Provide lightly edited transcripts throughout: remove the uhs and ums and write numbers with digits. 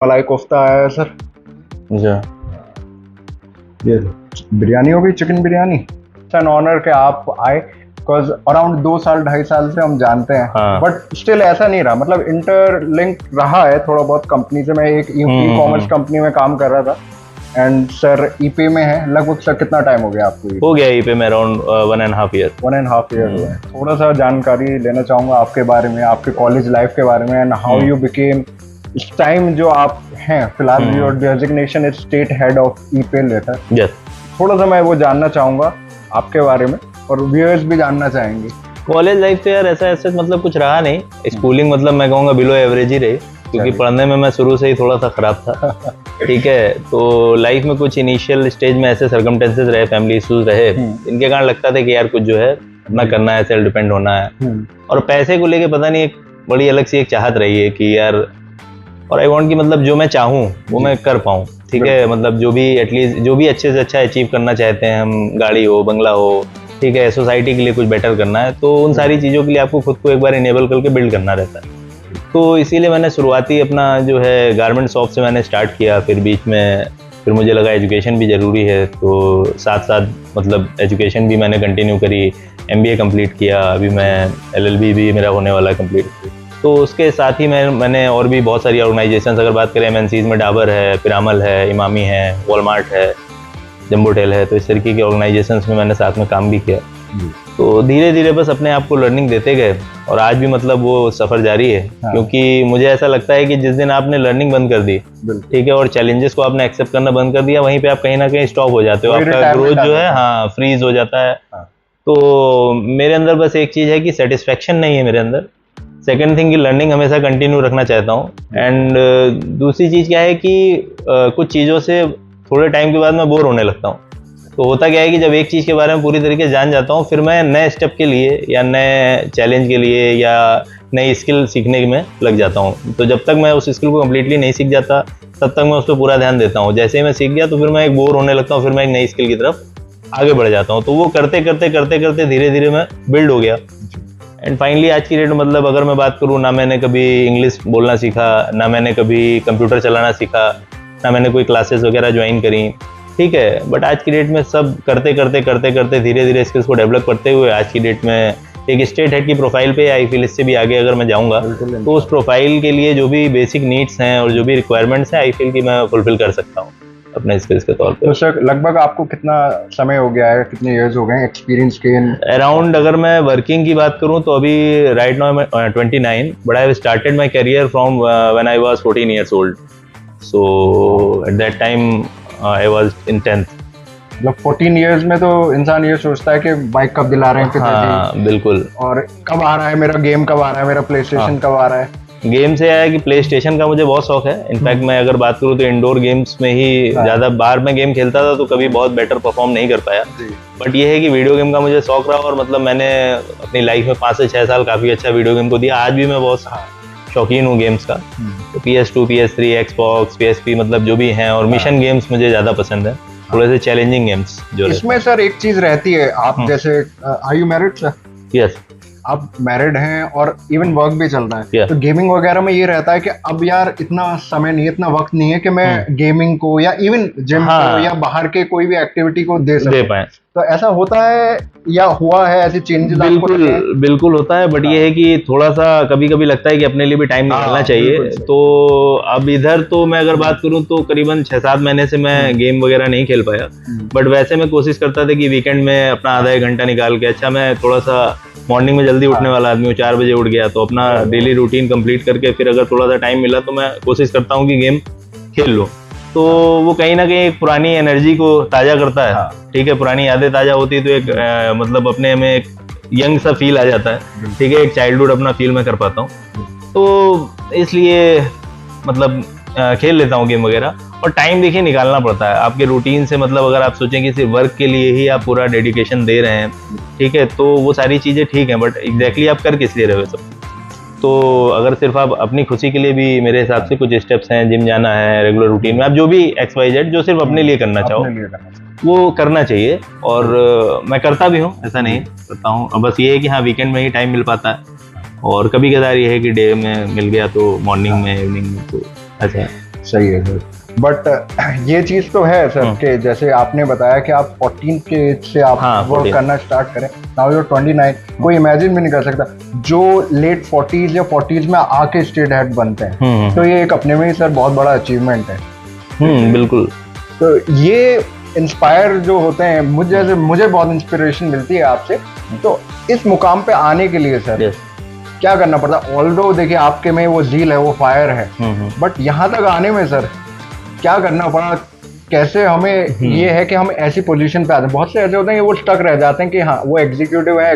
मलाई कोफ्ता आया है सर। अच्छा, ये बिरयानी हो गई, chicken biryani. It's an honour कि आप आए, बिकॉज अराउंड 2 साल 2.5 साल से हम जानते हैं, हाँ। बट स्टिल ऐसा नहीं रहा, मतलब इंटरलिंक रहा है थोड़ा बहुत कंपनी से। मैं एक ई कॉमर्स कंपनी में काम कर रहा था एंड सर ईपी में है। लगभग सर कितना टाइम हो गया आपको? हो गया यहीं पे मैं अराउंड 1.5 ईयर। 1.5 ईयर हुआ है। थोड़ा सा जानकारी लेना चाहूंगा आपके बारे में, आपके कॉलेज लाइफ के बारे में, एंड हाउ यू बिकेम इस टाइम जो आप हैं फिलहाल। Your designation is state head of ePay later. Yes, थोड़ा सा मैं वो जानना चाहूंगा आपके बारे में, और व्यूअर्स भी जानना चाहेंगे। कॉलेज लाइफ तो यार ऐसा मतलब कुछ रहा नहीं। स्कूलिंग मतलब मैं कहूँगा बिलो एवरेज ही रही, क्योंकि पढ़ने में मैं शुरू से ही थोड़ा सा खराब था। ठीक है, तो लाइफ में कुछ इनिशियल स्टेज में ऐसे सर्कमस्टेंसेस रहे, फैमिली इश्यूज रहे, इनके कारण लगता था कि यार कुछ जो है अपना करना है, सेल्फ डिपेंड होना है। और पैसे को लेके पता नहीं एक बड़ी अलग सी एक चाहत रही है कि यार, और आई वांट कि मतलब जो मैं चाहूँ वो मैं कर पाऊँ। ठीक है, मतलब जो भी एटलीस्ट जो भी अच्छे से अच्छा अचीव करना चाहते हैं हम, गाड़ी हो, बंगला हो, ठीक है, सोसाइटी के लिए कुछ बेटर करना है, तो उन सारी चीज़ों के लिए आपको खुद को एक बार इनेबल करके बिल्ड करना रहता है। तो इसीलिए मैंने शुरुआती अपना जो है गारमेंट शॉप से मैंने स्टार्ट किया। फिर बीच में फिर मुझे लगा एजुकेशन भी ज़रूरी है, तो साथ साथ मतलब एजुकेशन भी मैंने कंटिन्यू करी, MBA कंप्लीट किया। अभी मैं LLB भी मेरा होने वाला है कंप्लीट। तो उसके साथ ही मैंने और भी बहुत सारी ऑर्गेनाइजेशंस, अगर बात करें MNCs में, डाबर है, पिरामल है, इमामी है, वॉलमार्ट है, जम्बोटेल है, तो इस तरीके की ऑर्गेनाइजेशंस में मैंने साथ में काम भी किया। तो धीरे धीरे बस अपने आप को लर्निंग देते गए, और आज भी मतलब वो सफ़र जारी है। हाँ। क्योंकि मुझे ऐसा लगता है कि जिस दिन आपने लर्निंग बंद कर दी, ठीक है, और चैलेंजेस को आपने एक्सेप्ट करना बंद कर दिया, वहीं पे आप कहीं ना कहीं स्टॉप हो जाते हो, आपका ग्रोथ जो है हाँ फ्रीज हो जाता है। हाँ। तो मेरे अंदर बस एक चीज़ है कि सेटिस्फेक्शन नहीं है मेरे अंदर। सेकेंड थिंग की लर्निंग हमेशा कंटिन्यू रखना चाहता हूँ। एंड दूसरी चीज़ क्या है कि कुछ चीज़ों से थोड़े टाइम के बाद मैं बोर होने लगता हूँ। तो होता क्या है कि जब एक चीज़ के बारे में पूरी तरीके से जान जाता हूँ, फिर मैं नए स्टेप के लिए या नए चैलेंज के लिए या नई स्किल सीखने में लग जाता हूँ। तो जब तक मैं उस स्किल को कम्प्लीटली नहीं सीख जाता, तब तक मैं उस पर पूरा ध्यान देता हूँ। जैसे ही मैं सीख गया तो फिर मैं एक बोर होने लगता हूँ, फिर मैं एक नई स्किल की तरफ आगे बढ़ जाता हूँ। तो वो करते करते धीरे धीरे मैं बिल्ड हो गया। एंड फाइनली आज की डेट में मतलब अगर मैं बात करूँ, ना मैंने कभी इंग्लिश बोलना सीखा, ना मैंने कभी कंप्यूटर चलाना सीखा, ना मैंने कोई क्लासेस वगैरह ज्वाइन करी, ठीक है, बट आज की डेट में सब करते करते धीरे धीरे स्किल्स को डेवलप करते हुए आज की डेट में एक स्टेट हेड की प्रोफाइल पे आई फील इससे भी आगे अगर मैं जाऊंगा तो उस प्रोफाइल के लिए जो भी बेसिक नीड्स हैं और जो भी रिक्वायरमेंट्स हैं, आई फील कि मैं फुलफिल कर सकता हूँ अपने स्किल्स के तौर पे। तो सर लगभग आपको कितना समय हो गया है, कितने इयर्स हो गए एक्सपीरियंस के? अराउंड अगर मैं वर्किंग की बात करूं तो अभी राइट नाउ मैं 29, but I started my career from when I was 14 years old. So at that time I was in 10th. मतलब 14 इयर्स में तो इंसान ये सोचता है कि बाइक कब दिला रहे हैं पिताजी। हाँ बिल्कुल। और कब आ रहा है मेरा गेम, कब आ रहा है मेरा प्ले स्टेशन, कब आ रहा है। गेम से आया कि प्ले स्टेशन का मुझे बहुत शौक है। इनफैक्ट मैं अगर बात करूँ तो इंडोर गेम्स में ही ज़्यादा, बाहर में गेम खेलता था तो कभी बहुत बेटर परफॉर्म नहीं कर पाया। बट ये है कि वीडियो गेम का मुझे शौक रहा, और मतलब मैंने अपनी लाइफ में 5 से 6 साल काफ़ी अच्छा वीडियो गेम को दिया। आज भी मैं बहुत शौकीन हूँ गेम्स का। तो PS2, PS3, Xbox, PSP मतलब जो भी हैं, और मिशन गेम्स मुझे ज़्यादा पसंद है, थोड़े से चैलेंजिंग गेम्स जो इसमें सर एक चीज़ रहती है, आप जैसे are you married sir? Yes, आप मैरिड हैं और इवन वर्क भी चल रहा है। Yeah. तो गेमिंग वगैरह में ये रहता है कि अब यार इतना समय नहीं है, इतना वक्त नहीं है कि मैं गेमिंग को या इवन जिम को या बाहर के कोई भी एक्टिविटी को दे पाए। तो ऐसा होता है या हुआ है ऐसे चेंजेस? बिल्कुल होता है, बट ये है कि थोड़ा सा कभी कभी लगता है कि अपने लिए भी टाइम निकालना चाहिए। तो अब इधर तो मैं अगर बात करूं तो करीबन 6-7 महीने से मैं गेम वगैरह नहीं खेल पाया। बट वैसे मैं कोशिश करता था कि वीकेंड में अपना आधा 1 घंटा निकाल के, अच्छा मैं थोड़ा सा मॉर्निंग में जल्दी उठने वाला आदमी हूँ, 4 बजे उठ गया, तो अपना डेली रूटीन कंप्लीट करके फिर अगर थोड़ा सा टाइम मिला तो मैं कोशिश करता हूँ कि गेम खेल लूँ। तो वो कहीं ना कहीं एक पुरानी एनर्जी को ताज़ा करता है। ठीक है, पुरानी यादें ताज़ा होती है तो एक मतलब अपने में एक यंग सा फील आ जाता है। ठीक है, एक चाइल्डहुड अपना फील मैं कर पाता हूँ, तो इसलिए मतलब खेल लेता हूँ गेम वगैरह। और टाइम देखिए निकालना पड़ता है आपके रूटीन से। मतलब अगर आप सोचें कि सिर्फ वर्क के लिए ही आप पूरा डेडिकेशन दे रहे हैं, ठीक है, तो वो सारी चीज़ें ठीक हैं, बट एग्जैक्टली आप कर किस लिए रहे हो सब। तो अगर सिर्फ आप अपनी खुशी के लिए भी, मेरे हिसाब से कुछ स्टेप्स हैं, जिम जाना है रेगुलर रूटीन में, आप जो भी XYZ जो सिर्फ अपने लिए करना चाहो वो करना चाहिए। और मैं करता भी हूँ, ऐसा नहीं करता हूँ। बस ये है कि हाँ वीकेंड में ही टाइम मिल पाता है, और कभी कदार ये है कि डे में मिल गया तो मॉर्निंग में, इवनिंग में, तो ऐसा है। सही है सर। बट ये चीज तो है सर कि जैसे आपने बताया कि आप 14 के एज से आप वर्क करना स्टार्ट करें, नाउ यू 29, कोई इमेजिन भी नहीं कर सकता जो लेट 40s या 40s में आके स्टेट हेड बनते हैं। तो ये एक अपने में ही सर बहुत बड़ा अचीवमेंट है। बिल्कुल। तो ये इंस्पायर जो होते हैं, मुझे बहुत इंस्पिरेशन मिलती है आपसे। तो इस मुकाम पे आने के लिए सर क्या करना पड़ता? ऑल्दो देखिए आपके में वो ज़ील है, वो फायर है, बट यहाँ तक आने में सर क्या करना पड़ा? कैसे हमें ये है कि हम ऐसी पोजीशन पे आते हैं? बहुत से ऐसे होते हैं कि वो स्टक रह जाते हैं कि हाँ वो एग्जीक्यूटिव है,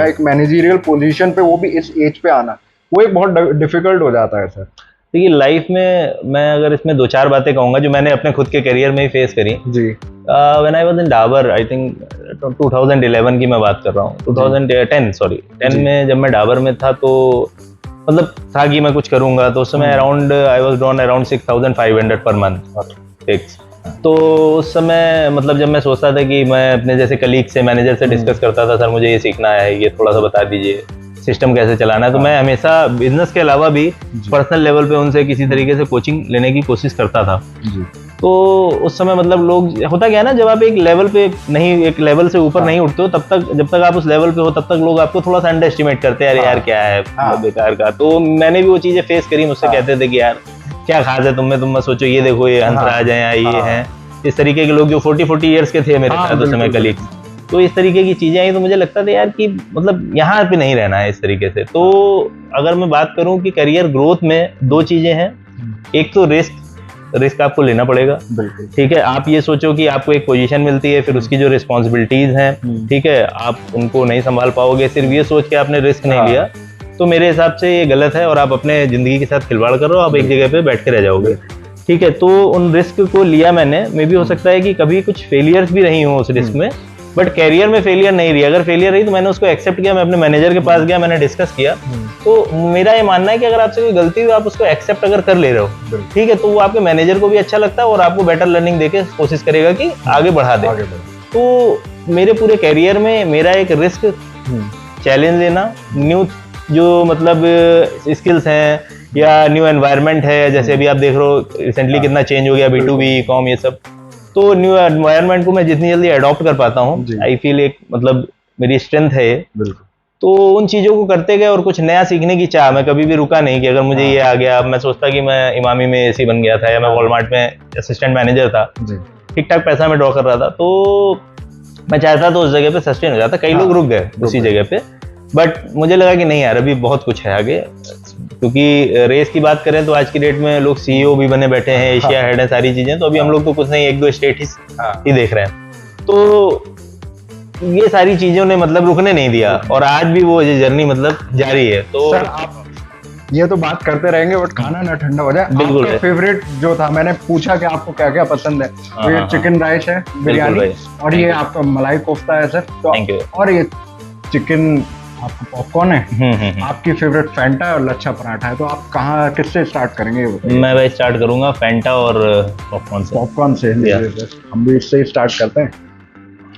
एक मैनेजरियल पोजीशन पे, वो भी इस एज पे आना, वो एक बहुत डिफिकल्ट हो जाता है सर। देखिए लाइफ में मैं अगर इसमें 2-4 बातें कहूंगा जो मैंने अपने खुद के करियर में ही फेस करी जी। When I was in Dabur, I think 2011 की मैं बात कर रहा हूँ, 2010 में जब मैं डाबर में था तो मतलब था कि मैं कुछ करूंगा, तो उस समय around I was drawn around 6500 per month fix. तो उस समय मतलब जब मैं सोचता था कि मैं अपने जैसे कलीग से, मैनेजर से डिस्कस करता था, सर मुझे ये सीखना है, ये थोड़ा सा बता दीजिए, सिस्टम कैसे चलाना है, तो मैं हमेशा बिजनेस के अलावा भी पर्सनल लेवल पे उनसे किसी तरीके से कोचिंग लेने की कोशिश करता था। तो उस समय मतलब लोग, होता क्या है ना, जब आप एक लेवल पे नहीं, एक लेवल से ऊपर नहीं उठते हो, तब तक, जब तक आप उस लेवल पे हो तब तक लोग आपको थोड़ा सा अंडर एस्टिमेट करते हैं, अरे यार क्या है बेकार का। तो मैंने भी वो चीजें फेस करी, मुझसे कहते थे कि यार क्या खास है तुम में, तुम मत सोचो, ये देखो ये हंसराज है, ये हैं, इस तरीके के लोग जो 40 ईयर्स के थे मेरे साथ उस समय कलीग। तो इस तरीके की चीजें आई, तो मुझे लगता था यार कि मतलब यहाँ पे नहीं रहना है इस तरीके से। तो अगर मैं बात करूं कि करियर ग्रोथ में 2 चीजें हैं, एक तो रिस्क आपको लेना पड़ेगा, ठीक है। आप ये सोचो कि आपको एक पोजीशन मिलती है, फिर उसकी जो रिस्पॉन्सिबिलिटीज हैं, ठीक है, आप उनको नहीं संभाल पाओगे, सिर्फ ये सोच के आपने रिस्क नहीं लिया, तो मेरे हिसाब से ये गलत है और आप अपने जिंदगी के साथ खिलवाड़ कर रहे हो, आप एक जगह पे बैठ के रह जाओगे, ठीक है। तो उन रिस्क को लिया मैंने, मे भी हो सकता है कि कभी कुछ फेलियर्स भी रही हो उस रिस्क में, बट कैरियर में फेलियर नहीं रही। अगर फेलियर रही तो मैंने उसको एक्सेप्ट किया, मैं अपने मैनेजर के पास गया, मैंने डिस्कस किया। तो मेरा ये मानना है कि अगर आपसे कोई गलती हुई, आप उसको एक्सेप्ट अगर कर ले रहे हो, ठीक है, तो वो आपके मैनेजर को भी अच्छा लगता है और आपको बेटर लर्निंग देके कोशिश करेगा कि आगे बढ़ा दे। तो मेरे पूरे कैरियर में मेरा एक रिस्क, चैलेंज लेना, न्यू जो मतलब स्किल्स हैं या न्यू एनवायरनमेंट है, जैसे अभी आप देख रहे हो रिसेंटली कितना चेंज हो गया, B2B कॉम, ये सब, तो न्यू एनवायरनमेंट को मैं जितनी जल्दी अडॉप्ट कर पाता हूँ, आई फील एक मतलब मेरी स्ट्रेंथ है ये। तो उन चीज़ों को करते गए और कुछ नया सीखने की चाह, मैं कभी भी रुका नहीं कि अगर मुझे ये आ गया। मैं सोचता कि मैं इमामी में एसी बन गया था या मैं वॉलमार्ट में असिस्टेंट मैनेजर था, ठीक ठाक पैसा मैं ड्रॉ कर रहा था, तो मैं चाहता तो उस जगह पे सस्टेन हो जाता। कई लोग रुक गए उसी जगह पे, बट मुझे लगा कि नहीं यार, अभी बहुत कुछ है आगे, क्योंकि रेस की बात करें तो आज की डेट में लोग CEO भी बने बैठे हैं, एशिया हेड है, सारी चीजें, तो अभी हम लोग तो कुछ नहीं, 1-2 स्टेट ही देख रहे हैं। तो ये सारी चीजों ने मतलब रुकने नहीं दिया और आज भी वो जर्नी मतलब जारी है। तो सर आप ये तो बात करते रहेंगे, बट खाना ना ठंडा हो जाए। बिल्कुल। आपका फेवरेट जो था, मैंने पूछा कि आपको क्या क्या पसंद है, तो ये चिकन राइस है, बिरयानी, और ये आपका मलाई कोफ्ता है सर, तो और ये चिकन आपका पॉपकॉर्न है, आपकी फेवरेट फैंटा और लच्छा पराठा है। तो आप कहाँ, किससे स्टार्ट करेंगे? मैं भाई स्टार्ट करूंगा फैंटा और पॉपकॉर्न से। हम भी इससे ही स्टार्ट करते हैं,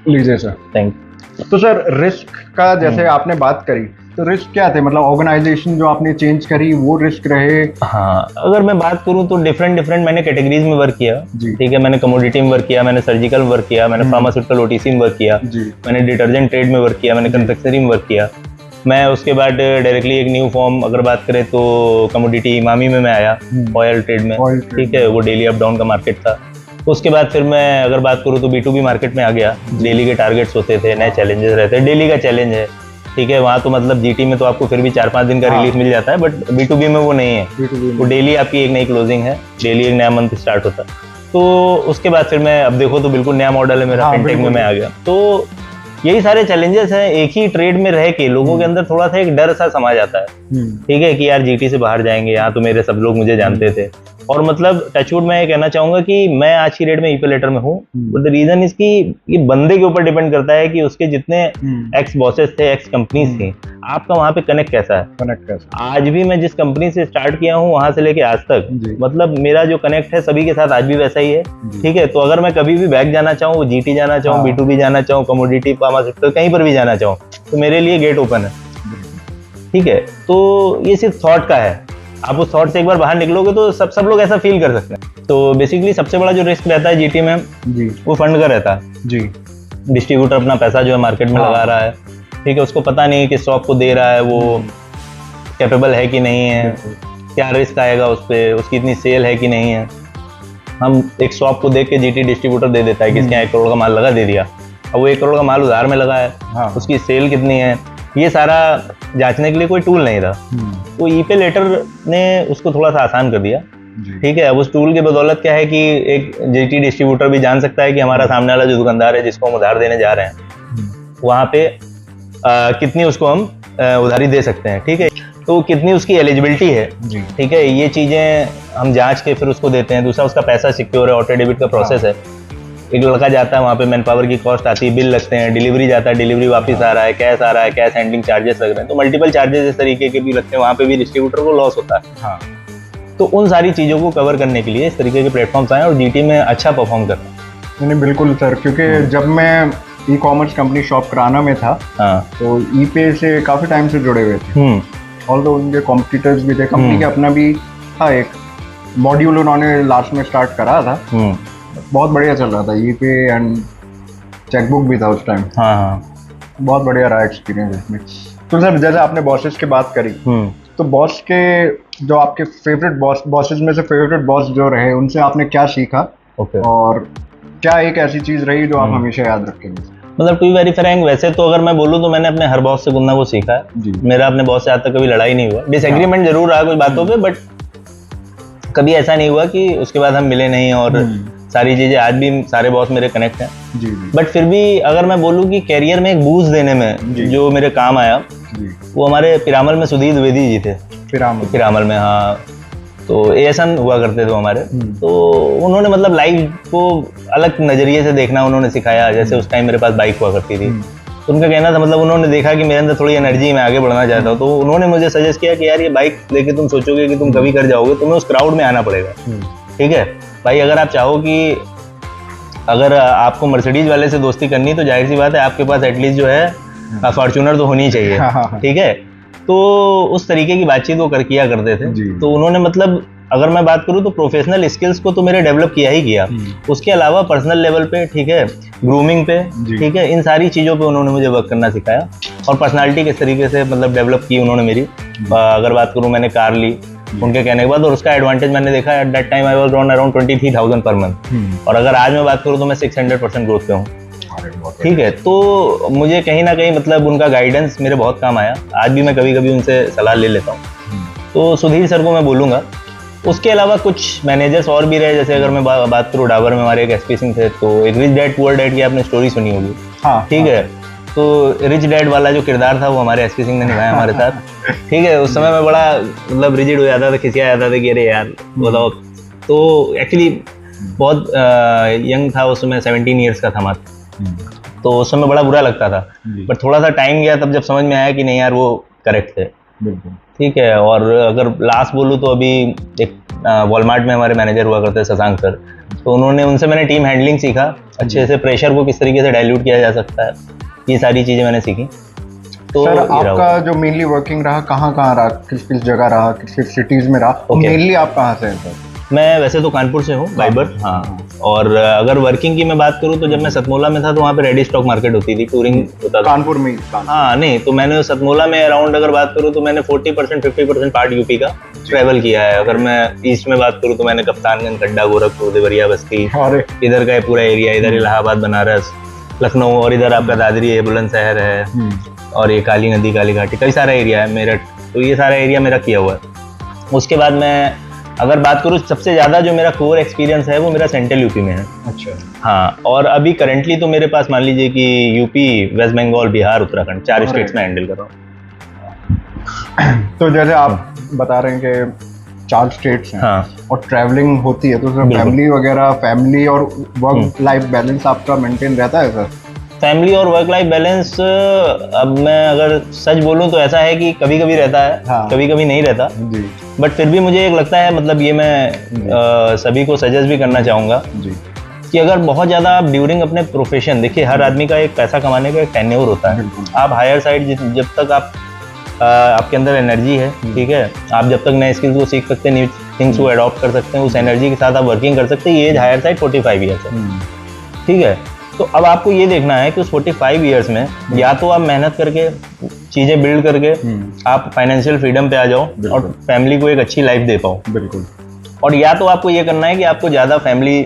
लीजिए सर। Thank you. तो सर रिस्क का जैसे आपने बात करी, तो रिस्क क्या थे? मतलब ऑर्गेनाइजेशन जो आपने चेंज करी वो रिस्क रहे? हाँ, अगर मैं बात करूं तो डिफरेंट मैंने कैटेगरीज में वर्क किया, ठीक है। मैंने कमोडिटी में वर्क किया, मैंने सर्जिकल वर्क किया, मैंने फार्मास्यूटिकल OTC में वर्क किया, मैंने डिटर्जेंट ट्रेड में वर्क किया, मैंने कन्फेक्शनरी में वर्क किया। मैं उसके बाद डायरेक्टली एक न्यू फॉर्म अगर बात करें तो कमोडिटी इमामी में मैं आया, ऑयल ट्रेड में, ठीक है, वो डेली अप डाउन का मार्केट था। उसके बाद फिर मैं अगर बात करूँ तो B2B मार्केट में आ गया। डेली के टारगेट्स होते थे, नए चैलेंजेस रहते, डेली का चैलेंज है, ठीक है। वहाँ तो मतलब GT में तो आपको फिर भी 4-5 दिन का रिलीफ मिल जाता है, बट B2B में वो नहीं है, वो डेली आपकी एक नई क्लोजिंग है, डेली एक नया मंथ स्टार्ट होता है। तो उसके बाद फिर मैं, अब देखो तो बिल्कुल नया मॉडल है मेरा, फिनटेक में मैं आ गया। तो यही सारे चैलेंजेस हैं। एक ही ट्रेड में रह के लोगों के अंदर थोड़ा सा एक डर सा समा जाता है, ठीक है, कि यार GT से बाहर जाएंगे, यहाँ तो मेरे सब लोग मुझे जानते थे। और मतलब टचवुड मैं ये कहना चाहूंगा कि मैं आज की डेट में ईपीलेटर में हूँ, बट द रीजन इसकी ये बंदे के ऊपर डिपेंड करता है कि उसके जितने एक्स बॉसेस थे, एक्स कंपनीज थी, आपका वहाँ पे कनेक्ट कैसा है। आज भी मैं जिस कंपनी से स्टार्ट किया हूँ वहां से लेके आज तक, मतलब मेरा जो कनेक्ट है सभी के साथ आज भी वैसा ही है, ठीक है। तो अगर मैं कभी भी बैक जाना चाहूँ, वो GT जाना चाहूँ, B2B जाना चाहूँ, कमोडिटी, फार्मास्यूटिकल, कहीं पर भी जाना चाहूँ, तो मेरे लिए गेट ओपन है, ठीक है। तो ये सिर्फ थॉट का है, आप उस थॉट से एक बार बाहर निकलोगे तो सब लोग ऐसा फील कर सकते हैं। तो बेसिकली सबसे बड़ा जो रिस्क रहता है जीटी में जी, वो फंड का रहता है जी। डिस्ट्रीब्यूटर अपना पैसा जो है मार्केट में लगा रहा है, ठीक है, उसको पता नहीं कि स्टॉक को दे रहा है वो कैपेबल है कि नहीं है, क्या रिस्क आएगा उस पर, उसकी इतनी सेल है कि नहीं है। हम एक शॉप को देख के जीटी डिस्ट्रीब्यूटर दे देता है कि इसके यहाँ 1 करोड़ का माल लगा, दे दिया। अब वो 1 करोड़ का माल उधार में लगा है, उसकी सेल कितनी है, ये सारा जांचने के लिए कोई टूल नहीं था। तो ई-पे लेटर ने उसको थोड़ा सा आसान कर दिया, ठीक है। अब उस टूल की बदौलत क्या है कि एक जीटी डिस्ट्रीब्यूटर भी जान सकता है कि हमारा सामने वाला जो दुकानदार है जिसको हम उधार देने जा रहे हैं वहाँ पे कितनी उसको हम उधारी दे सकते हैं, ठीक है, तो कितनी उसकी एलिजिबिलिटी है, ठीक है, ये चीज़ें हम जांच के फिर उसको देते हैं। दूसरा उसका पैसा सिक्योर है, ऑटो डेबिट का प्रोसेस है। एक लड़का जाता है वहाँ पे, मैन पावर की कॉस्ट आती है, बिल लगते हैं, डिलीवरी जाता है, डिलीवरी वापस आ रहा है, कैश आ रहा है, कैश हैंडलिंग चार्जेस लग रहे हैं, तो मल्टीपल चार्जेस इस तरीके के भी लगते हैं, वहाँ पे भी डिस्ट्रीब्यूटर को लॉस होता है। तो उन सारी चीज़ों को कवर करने के लिए इस तरीके के प्लेटफॉर्म्स आए और जीटी में अच्छा परफॉर्म कर रहा है। नहीं बिल्कुल सर, क्योंकि जब मैं ई कॉमर्स कंपनी शॉप कराना में था तो ई पे से काफ़ी टाइम से जुड़े हुए थे, ऑल्दो उनके कॉम्पिटिटर्स भी थे, कंपनी के अपना भी था एक मॉड्यूल उन्होंने लास्ट में स्टार्ट करा था, बहुत बढ़िया चल रहा था ई पे एंड चेकबुक भी था उस टाइम। बहुत बढ़िया रहा एक्सपीरियंस इसमें। तो सर जैसे आपने बॉसेस की बात करी, तो बॉस के जो आपके फेवरेट बॉसेस में से फेवरेट बॉस जो रहे उनसे आपने क्या सीखा और क्या एक ऐसी चीज रही जो आप हमेशा याद रखेंगे? मतलब टू बी वेरी फ्रैंक, वैसे तो अगर मैं बोलूँ तो मैंने अपने हर बॉस से कुछ ना कुछ सीखा है। मेरा अपने बॉस से आज तक कभी लड़ाई नहीं हुआ, डिसएग्रीमेंट जरूर रहा कुछ बातों पे, बट कभी ऐसा नहीं हुआ कि उसके बाद हम मिले नहीं और सारी चीजें, आज भी सारे बॉस मेरे कनेक्ट हैं। बट फिर भी अगर मैं बोलूँ कि कैरियर में एक बूस्ट देने में जो मेरे काम आया वो हमारे पिरामल में सुधीर द्विवेदी जी थे। पिरामल में, हाँ, तो एएसएन हुआ करते थे हमारे, तो उन्होंने मतलब लाइफ को अलग नजरिए से देखना उन्होंने सिखाया। जैसे उस टाइम मेरे पास बाइक हुआ करती थी, तो उनका कहना था, मतलब उन्होंने देखा कि मेरे अंदर थोड़ी एनर्जी, मैं आगे बढ़ना चाहता हूँ, तो उन्होंने मुझे सजेस्ट किया कि यार ये बाइक लेके तुम सोचोगे कि तुम कभी कर जाओगे, तुम्हें उस क्राउड में आना पड़ेगा, ठीक है भाई। अगर आप चाहो कि अगर आपको मर्सिडीज वाले से दोस्ती करनी तो जाहिर सी बात है आपके पास एटलीस्ट जो है फॉर्च्यूनर तो होनी चाहिए, ठीक है। तो उस तरीके की बातचीत वो किया करते थे। तो उन्होंने मतलब अगर मैं बात करूँ तो प्रोफेशनल स्किल्स को तो मेरे डेवलप किया ही किया, उसके अलावा पर्सनल लेवल पे, ठीक है, ग्रूमिंग पे, ठीक है, इन सारी चीज़ों पे उन्होंने मुझे वर्क करना सिखाया और पर्सनालिटी किस तरीके से मतलब डेवलप की उन्होंने मेरी। अगर बात करूँ, मैंने कार ली उनके कहने के बाद और उसका एडवांटेज मैंने देखा, at that time I was on around 23,000 per month, और अगर आज मैं बात करूँ तो मैं 600% ग्रोथ पे हूँ, ठीक है। तो मुझे कहीं ना कहीं मतलब उनका गाइडेंस मेरे बहुत काम आया, आज भी मैं कभी कभी उनसे सलाह ले लेता हूँ। तो सुधीर सर को मैं बोलूँगा। उसके अलावा कुछ मैनेजर्स और भी रहे, जैसे अगर मैं बात करूँ डाबर में हमारे एक एसपी सिंह थे, तो एक रिच डैड पुअर डैड की आपने स्टोरी सुनी होगी, ठीक है। तो रिच डैड वाला जो किरदार था वो हमारे एसपी सिंह ने निभाया हमारे साथ, ठीक है। उस समय मैं बड़ा मतलब रिजिड हो जाता था, खिसिया जाता था कि अरे यार बताओ। तो एक्चुअली बहुत यंग था उस समय, 17 ईयर्स का था मात्र, तो उस समय बड़ा बुरा लगता था। बट थोड़ा सा टाइम गया तब जब समझ में आया कि नहीं यार वो करेक्ट थे, ठीक है। और अगर लास्ट बोलूँ तो अभी एक वॉलमार्ट में हमारे मैनेजर हुआ करते शशांक सर, तो उनसे मैंने टीम हैंडलिंग सीखा, अच्छे से प्रेशर को किस तरीके से डाइल्यूट किया जा सकता है, ये सारी चीज़ें मैंने सीखी। तो सर आपका जो मेनली वर्किंग रहा कहाँ रहा, किस जगह रहा, किस सिटीज में रहा, मेनली आप कहाँ से हैं सर? मैं वैसे तो कानपुर से हूँ, बाइबर, हाँ। और अगर वर्किंग की मैं बात करूँ तो जब मैं सतमोला में था तो वहाँ पे रेडी स्टॉक मार्केट होती थी, टूरिंग होता था कानपुर में। हाँ नहीं, तो मैंने सतमोला में अराउंड अगर बात करूँ तो मैंने 40% 50% पार्ट यूपी का ट्रैवल किया है। अगर मैं ईस्ट में बात करूँ तो मैंने कप्तानगंज, खड्डा, गोरखपुर, देवरिया, बस्ती, इधर का पूरा एरिया, इधर इलाहाबाद, बनारस, लखनऊ, और इधर आपका दादरी है, बुलंदशहर है, और ये काली नदी, काली घाटी, कई सारा एरिया है, मेरठ, तो ये सारा एरिया मेरा किया हुआ है। उसके बाद मैं अगर बात करूँ सबसे ज़्यादा जो मेरा कोर एक्सपीरियंस है वो मेरा सेंट्रल यूपी में है। अच्छा, हाँ। और अभी करंटली तो मेरे पास मान लीजिए कि यूपी, वेस्ट बंगाल, बिहार, उत्तराखंड, 4 स्टेट्स में हैंडल कर रहा हूँ। तो जैसे आप बता रहे हैं कि 4 स्टेट्स हैं, हाँ, और ट्रैवलिंग होती है, तो सर फैमिली और वर्क लाइफ बैलेंस आपका मेंटेन रहता है सर? फैमिली और वर्क लाइफ बैलेंस, अब मैं अगर सच बोलूं तो ऐसा है कि कभी कभी रहता है, हाँ, कभी कभी नहीं रहता, बट फिर भी मुझे एक लगता है, मतलब ये मैं सभी को सजेस्ट भी करना चाहूँगा कि अगर बहुत ज़्यादा आप ड्यूरिंग अपने प्रोफेशन, देखिए हर आदमी का एक पैसा कमाने का एक टेन्योर होता है, आप हायर साइड जब तक आप आपके अंदर एनर्जी है, ठीक है, आप जब तक नए स्किल्स को सीख सकते हैं, न्यू थिंग्स को अडॉप्ट कर सकते हैं, उस एनर्जी के साथ आप वर्किंग कर सकते हैं। ये एज हायर साइड 45 ईयर्स है, ठीक है। तो अब आपको ये देखना है कि उस 45 ईयर्स में या तो आप मेहनत करके चीज़ें बिल्ड करके आप फाइनेंशियल फ्रीडम पे आ जाओ और फैमिली को एक अच्छी लाइफ दे पाओ, बिल्कुल, और या तो आपको ये करना है कि आपको ज़्यादा फैमिली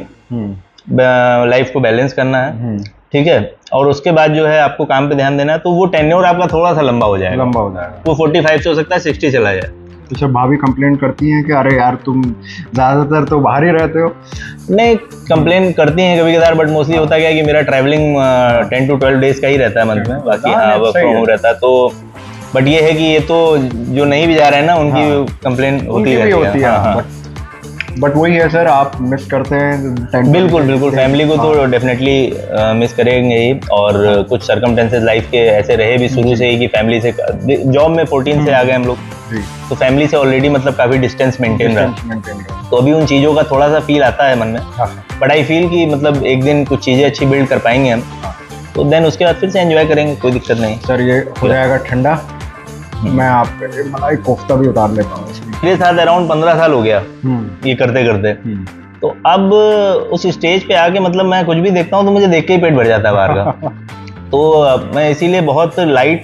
लाइफ को बैलेंस करना है, ठीक है, और उसके बाद जो है आपको काम पे ध्यान देना है। तो वो टेन्योर आपका थोड़ा सा लंबा हो जाएगा, वो 45 से हो सकता है 60 चला जाए। अच्छा, भाभी कंप्लेंट करती हैं कि अरे यार तुम ज़्यादातर तो बाहर ही रहते हो? नहीं, कंप्लेन करती हैं कभी कभार, बट मोस्टली होता क्या है कि मेरा ट्रैवलिंग 10 to 12 डेज का ही रहता है मंथ में, बाकी हाँ वर्क फ्रॉम होम रहता है। तो बट ये है कि ये तो जो नहीं भी जा रहे हैं ना, उनकी कंप्लेन होती है। बट वही है सर, आप मिस करते हैं? बिल्कुल बिल्कुल, फैमिली को तो डेफिनेटली मिस करेंगे ही, और कुछ सर्कमस्टेंसेस लाइफ के ऐसे रहे भी शुरू से ही कि फैमिली से, जॉब में 14 से आ गए हम लोग, तो फैमिली से ऑलरेडी मतलब काफी डिस्टेंस मेंटेन रहा, तो अभी उन चीजों का थोड़ा सा फील आता है मन में। बट आई फील कि मतलब एक दिन कुछ चीजें अच्छी बिल्ड कर पाएंगे हम, तो देन उसके बाद फिर से एंजॉय करेंगे, कोई दिक्कत नहीं। सर ये हो जाएगा ठंडा, मैं आप मलाई कोफ्ता भी उतार लेता हूँ। मेरे साथ अराउंड 15 साल हो गया ये करते करते, तो अब उस स्टेज पे आके मतलब मैं कुछ भी देखता हूँ तो मुझे देख के ही पेट भर जाता है बाहर का। तो मैं इसीलिए बहुत लाइट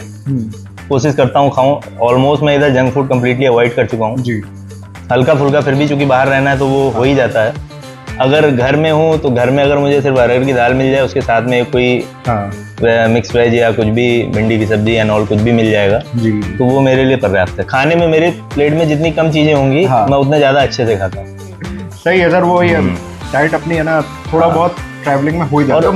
कोशिश करता हूँ खाऊं। ऑलमोस्ट मैं इधर जंक फूड कम्प्लीटली अवॉइड कर चुका हूँ जी। हल्का फुल्का फिर भी चूंकि बाहर रहना है तो वो हो ही जाता है। अगर घर में हूँ तो घर में अगर मुझे सिर्फ अरहर की दाल मिल जाए, उसके साथ में कोई मिक्स वेज या कुछ भी, भिंडी की सब्जी या नॉल कुछ भी मिल जाएगा जी, तो वो मेरे लिए पर्याप्त है। खाने में मेरे प्लेट में जितनी कम चीजें होंगी मैं उतना ज्यादा अच्छे से खाता हूँ। सही है सर, वो ही डाइट अपनी है ना, थोड़ा बहुत ट्रैवलिंग में हो जाता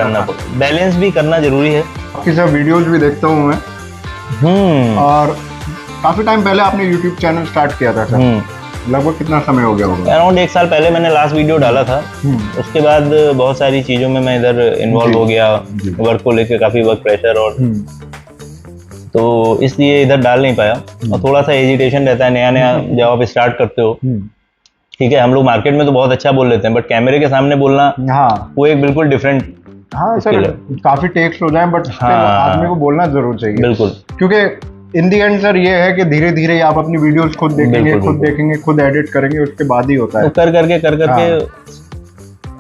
है, बैलेंस भी करना जरूरी है। आपकी सब वीडियोज भी देखता हूँ मैं, और काफी टाइम पहले आपने यूट्यूब चैनल स्टार्ट किया था सर, लगभग कितना समय हो गया होगा? अराउंड 1 साल पहले मैंने लास्ट वीडियो डाला था। उसके बाद बहुत सारी चीज़ों में मैं इधर इन्वॉल्व हो गया, वर्क को लेकर काफ़ी वर्क प्रेशर, और तो इसलिए इधर डाल नहीं पाया। और थोड़ा सा हेजिटेशन रहता है, नया नया जब आप स्टार्ट करते हो, ठीक है, हम लोग मार्केट में तो बहुत अच्छा बोल लेते हैं, बट कैमरे के सामने बोलना वो एक बिल्कुल डिफरेंट। हाँ सर, काफ़ी टेक्स्ट हो जाए बट आदमी को बोलना जरूर चाहिए, बिल्कुल, क्योंकि इन दी एंड सर ये है कि धीरे धीरे आप अपनी वीडियोस खुद देखेंगे, खुद एडिट करेंगे, उसके बाद ही होता है। तो कर करके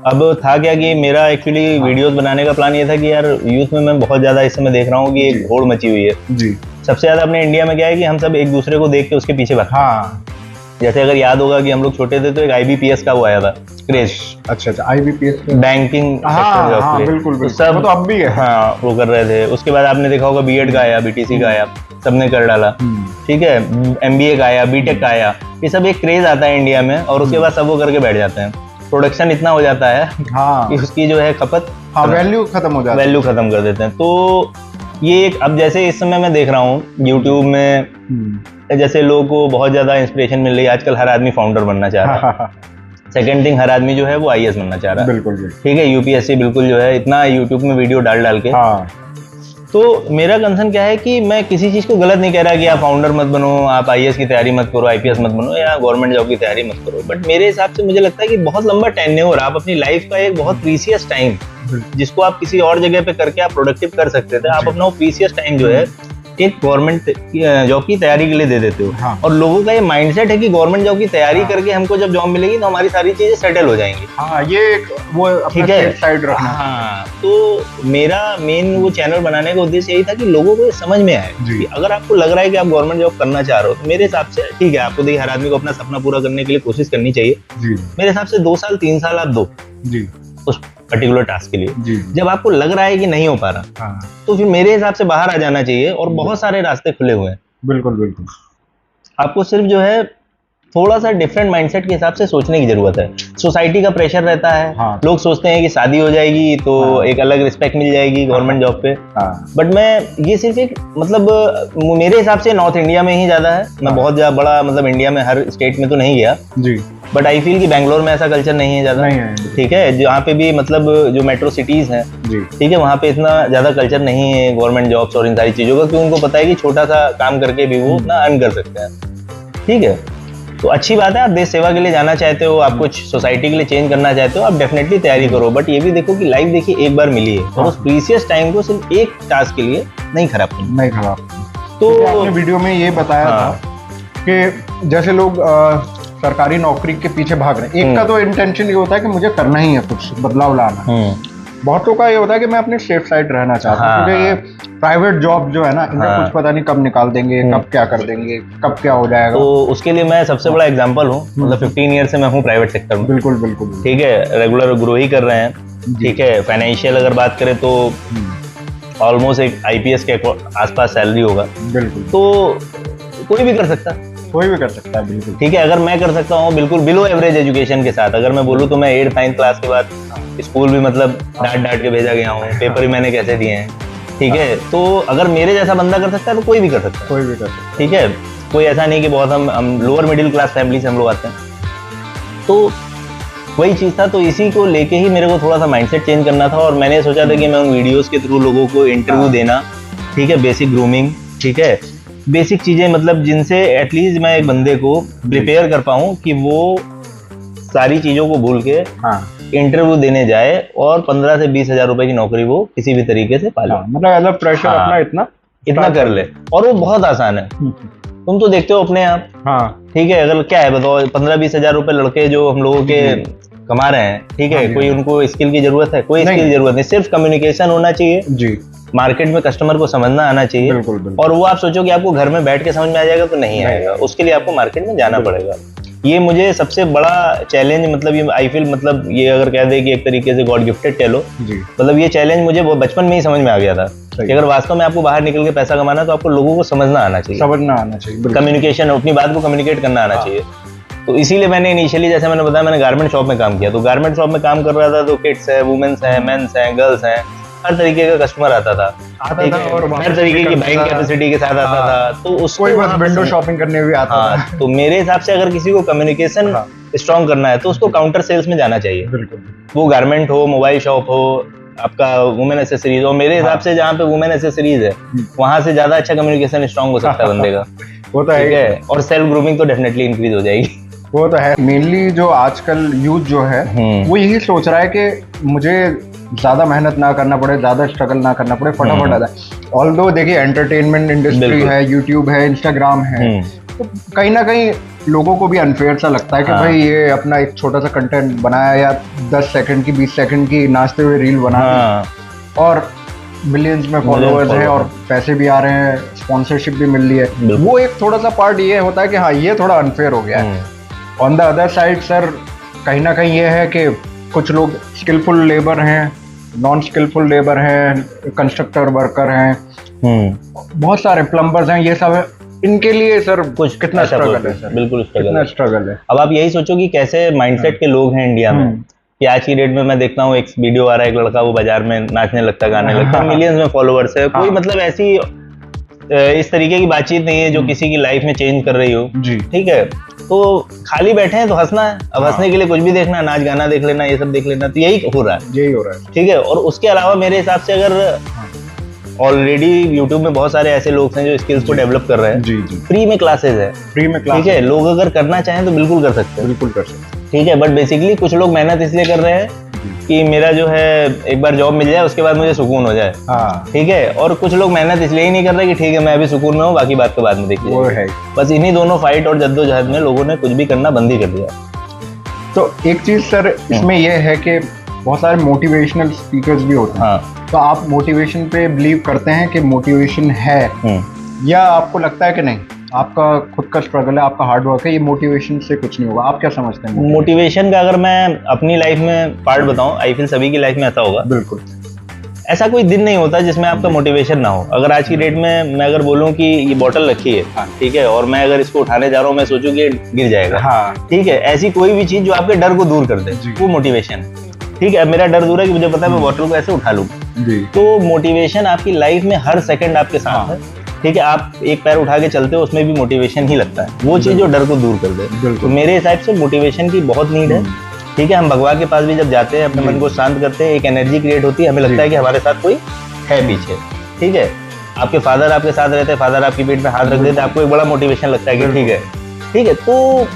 अब था क्या कि मेरा एक्चुअली वीडियोस बनाने का प्लान ये था कि यार यूथ में मैं बहुत ज्यादा इस समय देख रहा हूँ कि एक होड़ मची हुई है जी। सबसे ज्यादा अपने इंडिया में क्या है कि हम सब एक दूसरे को देख के उसके पीछे भागते हैं। जैसे अगर याद होगा कि हम लोग छोटे थे तो एक IBPS का वो आया था क्रेज। अच्छा, IBPS बैंकिंग, बिल्कुल सब तो अब भी है, हाँ वो कर रहे थे। उसके बाद आपने देखा होगा B.Ed का आया, BTC का आया, सबने कर डाला, ठीक है, MBA का आया, B.Tech का आया, ये सब एक क्रेज आता है इंडिया में, और उसके बाद सब वो करके बैठ जाते हैं। प्रोडक्शन इतना हो जाता है कि उसकी जो है खपत, वैल्यू खत्म हो जाती है, वैल्यू खत्म कर देते हैं। तो ये एक, अब जैसे इस समय मैं देख रहा हूँ यूट्यूब में जैसे लोगों को बहुत ज्यादा इंस्पिरेशन मिल रही है, आजकल हर आदमी फाउंडर बनना चाह रहा है। सेकंड थिंग, हर आदमी जो है वो IAS बनना चाह रहा है, बिल्कुल ठीक है, UPSC बिल्कुल जो है इतना यूट्यूब में वीडियो डाल के। तो मेरा कंसर्न क्या है कि मैं किसी चीज को गलत नहीं कह रहा कि आप फाउंडर मत बनो, आप IAS की तैयारी मत करो, IPS मत बनो, या गवर्नमेंट जॉब की तैयारी मत करो, बट मेरे हिसाब से मुझे लगता है कि बहुत लंबा टेन्योर, आप अपनी लाइफ का एक बहुत प्रीसियस टाइम जिसको आप किसी और जगह पे करके आप प्रोडक्टिव कर सकते थे, आप अपना वो प्रीसियस टाइम जो है एक गवर्नमेंट जॉब की तैयारी के लिए दे देते हो। और लोगों का ये माइंडसेट है कि गवर्नमेंट जॉब की तैयारी करके हमको जब जॉब मिलेगी तो हमारी सारी चीजें सेटल हो जाएंगी। ये वो ठीक है, साइड रखना। हाँ, तो मेरा मेन वो चैनल बनाने का उद्देश्य यही था कि लोगों को समझ में आए कि अगर आपको लग रहा है कि आप गवर्नमेंट जॉब करना चाह रहे हो तो मेरे हिसाब से ठीक है, आपको देखिए हर आदमी को अपना सपना पूरा करने के लिए कोशिश करनी चाहिए। मेरे हिसाब से 2 साल 3 साल आप दो उस पर्टिकुलर टास्क के लिए। जब आपको लग रहा है कि नहीं हो पा रहा तो फिर मेरे हिसाब से बाहर आ जाना चाहिए, और बहुत सारे रास्ते खुले हुए हैं। बिल्कुल बिल्कुल, आपको सिर्फ जो है थोड़ा सा डिफरेंट माइंडसेट के हिसाब से सोचने की जरूरत है। सोसाइटी का प्रेशर रहता है, लोग सोचते हैं कि शादी हो जाएगी तो एक अलग रिस्पेक्ट मिल जाएगी गवर्नमेंट जॉब पे, बट मैं ये सिर्फ एक मतलब मेरे हिसाब से नॉर्थ इंडिया में ही ज्यादा है। मैं बहुत ज्यादा बड़ा मतलब इंडिया में हर स्टेट में तो नहीं गया जी, बट आई फील कि बैंगलोर में ऐसा कल्चर नहीं है ज्यादा, ठीक है, जहाँ पे भी मतलब जो मेट्रो सिटीज हैं, ठीक है, वहाँ पे इतना ज्यादा कल्चर नहीं है गवर्नमेंट जॉब्स और इन सारी चीजों का, क्योंकि उनको पता है कि छोटा सा काम करके भी वो उतना अर्न कर सकते हैं, ठीक है। तो अच्छी बात है, आप देश सेवा के लिए जाना चाहते हो, आप कुछ सोसाइटी के लिए चेंज करना चाहते हो, आप डेफिनेटली तैयारी करो, बट ये भी देखो कि लाइफ देखिए एक बार मिली है, और उस प्रीसियस टाइम को सिर्फ एक टास्क के लिए नहीं खराब करना। तो आपने वीडियो में ये बताया था कि जैसे लोग सरकारी नौकरी के पीछे भाग रहे हैं, एक का तो इंटेंशन ये होता है कि मुझे करना ही है, कुछ बदलाव लाना है। बहुतों का ये होता है कि मैं अपने सेफ साइड रहना चाहता हूँ, क्योंकि ये प्राइवेट जॉब जो है ना, इनका कुछ पता नहीं कब निकाल देंगे, कब क्या कर देंगे, कब क्या हो जाएगा। तो उसके लिए मैं सबसे बड़ा एग्जांपल हूँ, मतलब 15 ईयर से मैं हूँ प्राइवेट सेक्टर में। बिल्कुल बिल्कुल, ठीक है, रेगुलर ग्रो ही कर रहे हैं। ठीक है, फाइनेंशियल अगर बात करें तो ऑलमोस्ट एक IPS के आसपास सैलरी होगा। बिल्कुल, तो कोई भी कर सकता है, कोई भी कर सकता है। बिल्कुल ठीक है, अगर मैं कर सकता हूँ बिल्कुल बिलो एवरेज एजुकेशन के साथ। अगर मैं बोलूँ तो मैं 8th 9th क्लास के बाद स्कूल भी मतलब डांट के भेजा गया हूँ, पेपर भी मैंने कैसे दिए हैं। ठीक है, तो अगर मेरे जैसा बंदा कर सकता है तो कोई भी कर सकता है, कोई भी कर सकता है। ठीक है, कोई ऐसा नहीं कि बहुत हम लोअर मिडिल क्लास फैमिली से हम लोग आते हैं। तो वही चीज़ था, तो इसी को लेके ही मेरे को थोड़ा सा माइंडसेट चेंज करना था, और मैंने सोचा था कि मैं उन वीडियोस के थ्रू लोगों को इंटरव्यू देना, ठीक है, बेसिक ग्रूमिंग, ठीक है, बेसिक चीज़ें, मतलब जिनसे एटलीस्ट मैं एक बंदे को प्रिपेयर कर पाऊँ कि वो सारी चीज़ों को भूल के इंटरव्यू देने जाए और 15 से 20 हजार रुपए की नौकरी वो किसी भी तरीके से पाले। मतलब एज अ प्रेशर अपना इतना कर ले, और वो बहुत आसान है। तुम तो देखते हो अपने आप, ठीक है, अगर क्या है बताओ, 15-20 हजार रुपए लड़के जो हम लोगों के कमा रहे हैं, ठीक है, कोई उनको स्किल की जरूरत है? कोई स्किल की जरूरत नहीं, सिर्फ कम्युनिकेशन होना चाहिए जी, मार्केट में कस्टमर को समझना आना चाहिए। बिल्कुल। और वो आप सोचो कि आपको घर में बैठ के समझ में आ जाएगा, तो नहीं आएगा, उसके लिए आपको मार्केट में जाना पड़ेगा। ये मुझे सबसे बड़ा चैलेंज, मतलब ये आई फील, मतलब ये अगर कह दे कि एक तरीके से गॉड गिफ्टेड कह लो, मतलब ये चैलेंज मुझे वो बचपन में ही समझ में आ गया था कि अगर वास्तव में आपको बाहर निकल के पैसा कमाना, तो आपको लोगों को समझना आना चाहिए, कम्युनिकेशन, अपनी बात को कम्युनिकेट करना आना चाहिए। तो इसीलिए मैंने इनिशियली, जैसे मैंने बताया, मैंने गारमेंट शॉप में काम किया। तो गारमेंट शॉप में काम कर रहा था, तो किड्स है, वुमेन्स है, मेंस है, गर्ल्स हैं, हर तरीके का कस्टमर आता था और हर तरीके की बाइंग कैपेसिटी के साथ आता था। तो उसको बस विंडो शॉपिंग करने भी आता था। तो मेरे हिसाब से अगर किसी को कम्युनिकेशन स्ट्रॉन्ग करना है, तो उसको काउंटर सेल्स में जाना चाहिए। वो गारमेंट हो, मोबाइल शॉप हो, आपका वुमेन एसेसरीज हो। मेरे हिसाब से जहाँ पे वुमेन एसेसरीज है, वहां से ज्यादा अच्छा कम्युनिकेशन स्ट्रॉन्ग हो सकता है बंदे का। वो तो है, और सेल्फ ग्रूमिंग तो डेफिनेटली इंक्रीज हो जाएगी। वो तो है। मेनली जो आजकल यूथ जो है, वो यही सोच रहा है कि मुझे ज्यादा मेहनत ना करना पड़े, ज्यादा स्ट्रगल ना करना पड़े, फटाफट आता है। ऑल्दो देखिए, एंटरटेनमेंट इंडस्ट्री है, यूट्यूब है, इंस्टाग्राम है, तो कहीं ना कहीं लोगों को भी अनफेयर सा लगता है कि भाई ये अपना एक छोटा सा कंटेंट बनाया, या 10 सेकंड की, 20 सेकंड की नाचते हुए रील बना और मिलियंस में फॉलोअर्स हैं और पैसे भी आ रहे हैं, स्पॉन्सरशिप भी मिल रही है। वो एक थोड़ा सा पार्ट ये होता है कि हाँ, ये थोड़ा अनफेयर हो गया है। On the other side sir, कहीं ना कहीं ये है कि कुछ लोग स्किलफुल लेबर हैं, नॉन स्किलफुल लेबर हैं, कंस्ट्रक्टर वर्कर हैं, बहुत सारे प्लम्बर्स हैं, ये सब है। इनके लिए सर कुछ कितना स्ट्रगल है सर? बिल्कुल कितना स्ट्रगल है। अब आप यही सोचो कि कैसे माइंडसेट के लोग हैं इंडिया में, कि आज की डेट में मैं देखता हूँ, एक वीडियो आ रहा है, एक लड़का वो बाजार में नाचने लगता, गाने लगता, मिलियंस में फॉलोअर्स है, कोई मतलब ऐसी इस तरीके की बातचीत नहीं है जो किसी की लाइफ में चेंज कर रही हो जी, ठीक है। तो खाली बैठे हैं तो हंसना है, अब हंसने के लिए कुछ भी देखना, नाच गाना देख लेना, ये सब देख लेना, तो यही हो रहा है, ठीक है। और उसके अलावा मेरे हिसाब से अगर ऑलरेडी यूट्यूब में बहुत सारे ऐसे लोग हैं जो स्किल्स को डेवलप कर रहे हैं, जी जी, फ्री में क्लासेस है, ठीक है, लोग अगर करना चाहें तो बिल्कुल कर सकते हैं, ठीक है। बट बेसिकली कुछ लोग मेहनत इसलिए कर रहे हैं कि मेरा जो है एक बार जॉब मिल जाए, उसके बाद मुझे सुकून हो जाए, ठीक है। और कुछ लोग मेहनत इसलिए ही नहीं कर रहे कि ठीक है मैं अभी सुकून में हूँ, बाकी बात तो बाद में देख लेंगे। बस इन्हीं दोनों फाइट और जद्दोजहद में लोगों ने कुछ भी करना बंद ही कर दिया। तो एक चीज सर इसमें यह है कि बहुत सारे मोटिवेशनल स्पीकर्स भी होते हैं, तो आप मोटिवेशन पे बिलीव करते हैं कि मोटिवेशन है, या आपको लगता है कि नहीं, आपका खुद का स्ट्रगल है, आपका हार्ड वर्क है, ये मोटिवेशन से कुछ नहीं होगा? आप क्या समझते हैं? मोटिवेशन का अगर मैं अपनी लाइफ में पार्ट बताऊं, आई फील सभी की लाइफ में ऐसा होगा। बिल्कुल, ऐसा कोई दिन नहीं होता जिसमें आपका मोटिवेशन ना हो। अगर आज की डेट में मैं अगर बोलूं कि ये बोतल रखी है, ठीक है, और मैं अगर इसको उठाने जा रहा हूँ, मैं सोचूं कि गिर जाएगा, ठीक है, ऐसी कोई भी चीज जो आपके डर को दूर कर दे, वो मोटिवेशन, ठीक है। मेरा डर दूर है कि मुझे पता है मैं बोतल को ऐसे उठा लूं, तो मोटिवेशन आपकी लाइफ में हर सेकंड आपके साथ है, ठीक है। आप एक पैर उठा के चलते हो, उसमें भी मोटिवेशन ही लगता है, वो चीज जो डर को दूर कर दे। तो मेरे हिसाब से मोटिवेशन की बहुत नीड है, ठीक है। हम भगवान के पास भी जब जाते हैं, अपने मन को शांत करते हैं, एक एनर्जी क्रिएट होती है, हमें लगता है कि हमारे साथ कोई है पीछे, ठीक है। आपके फादर आपके साथ रहते हैं, फादर आपकी पीठ पे हाथ रख देते हैं, आपको एक बड़ा मोटिवेशन लगता है कि ठीक है। तो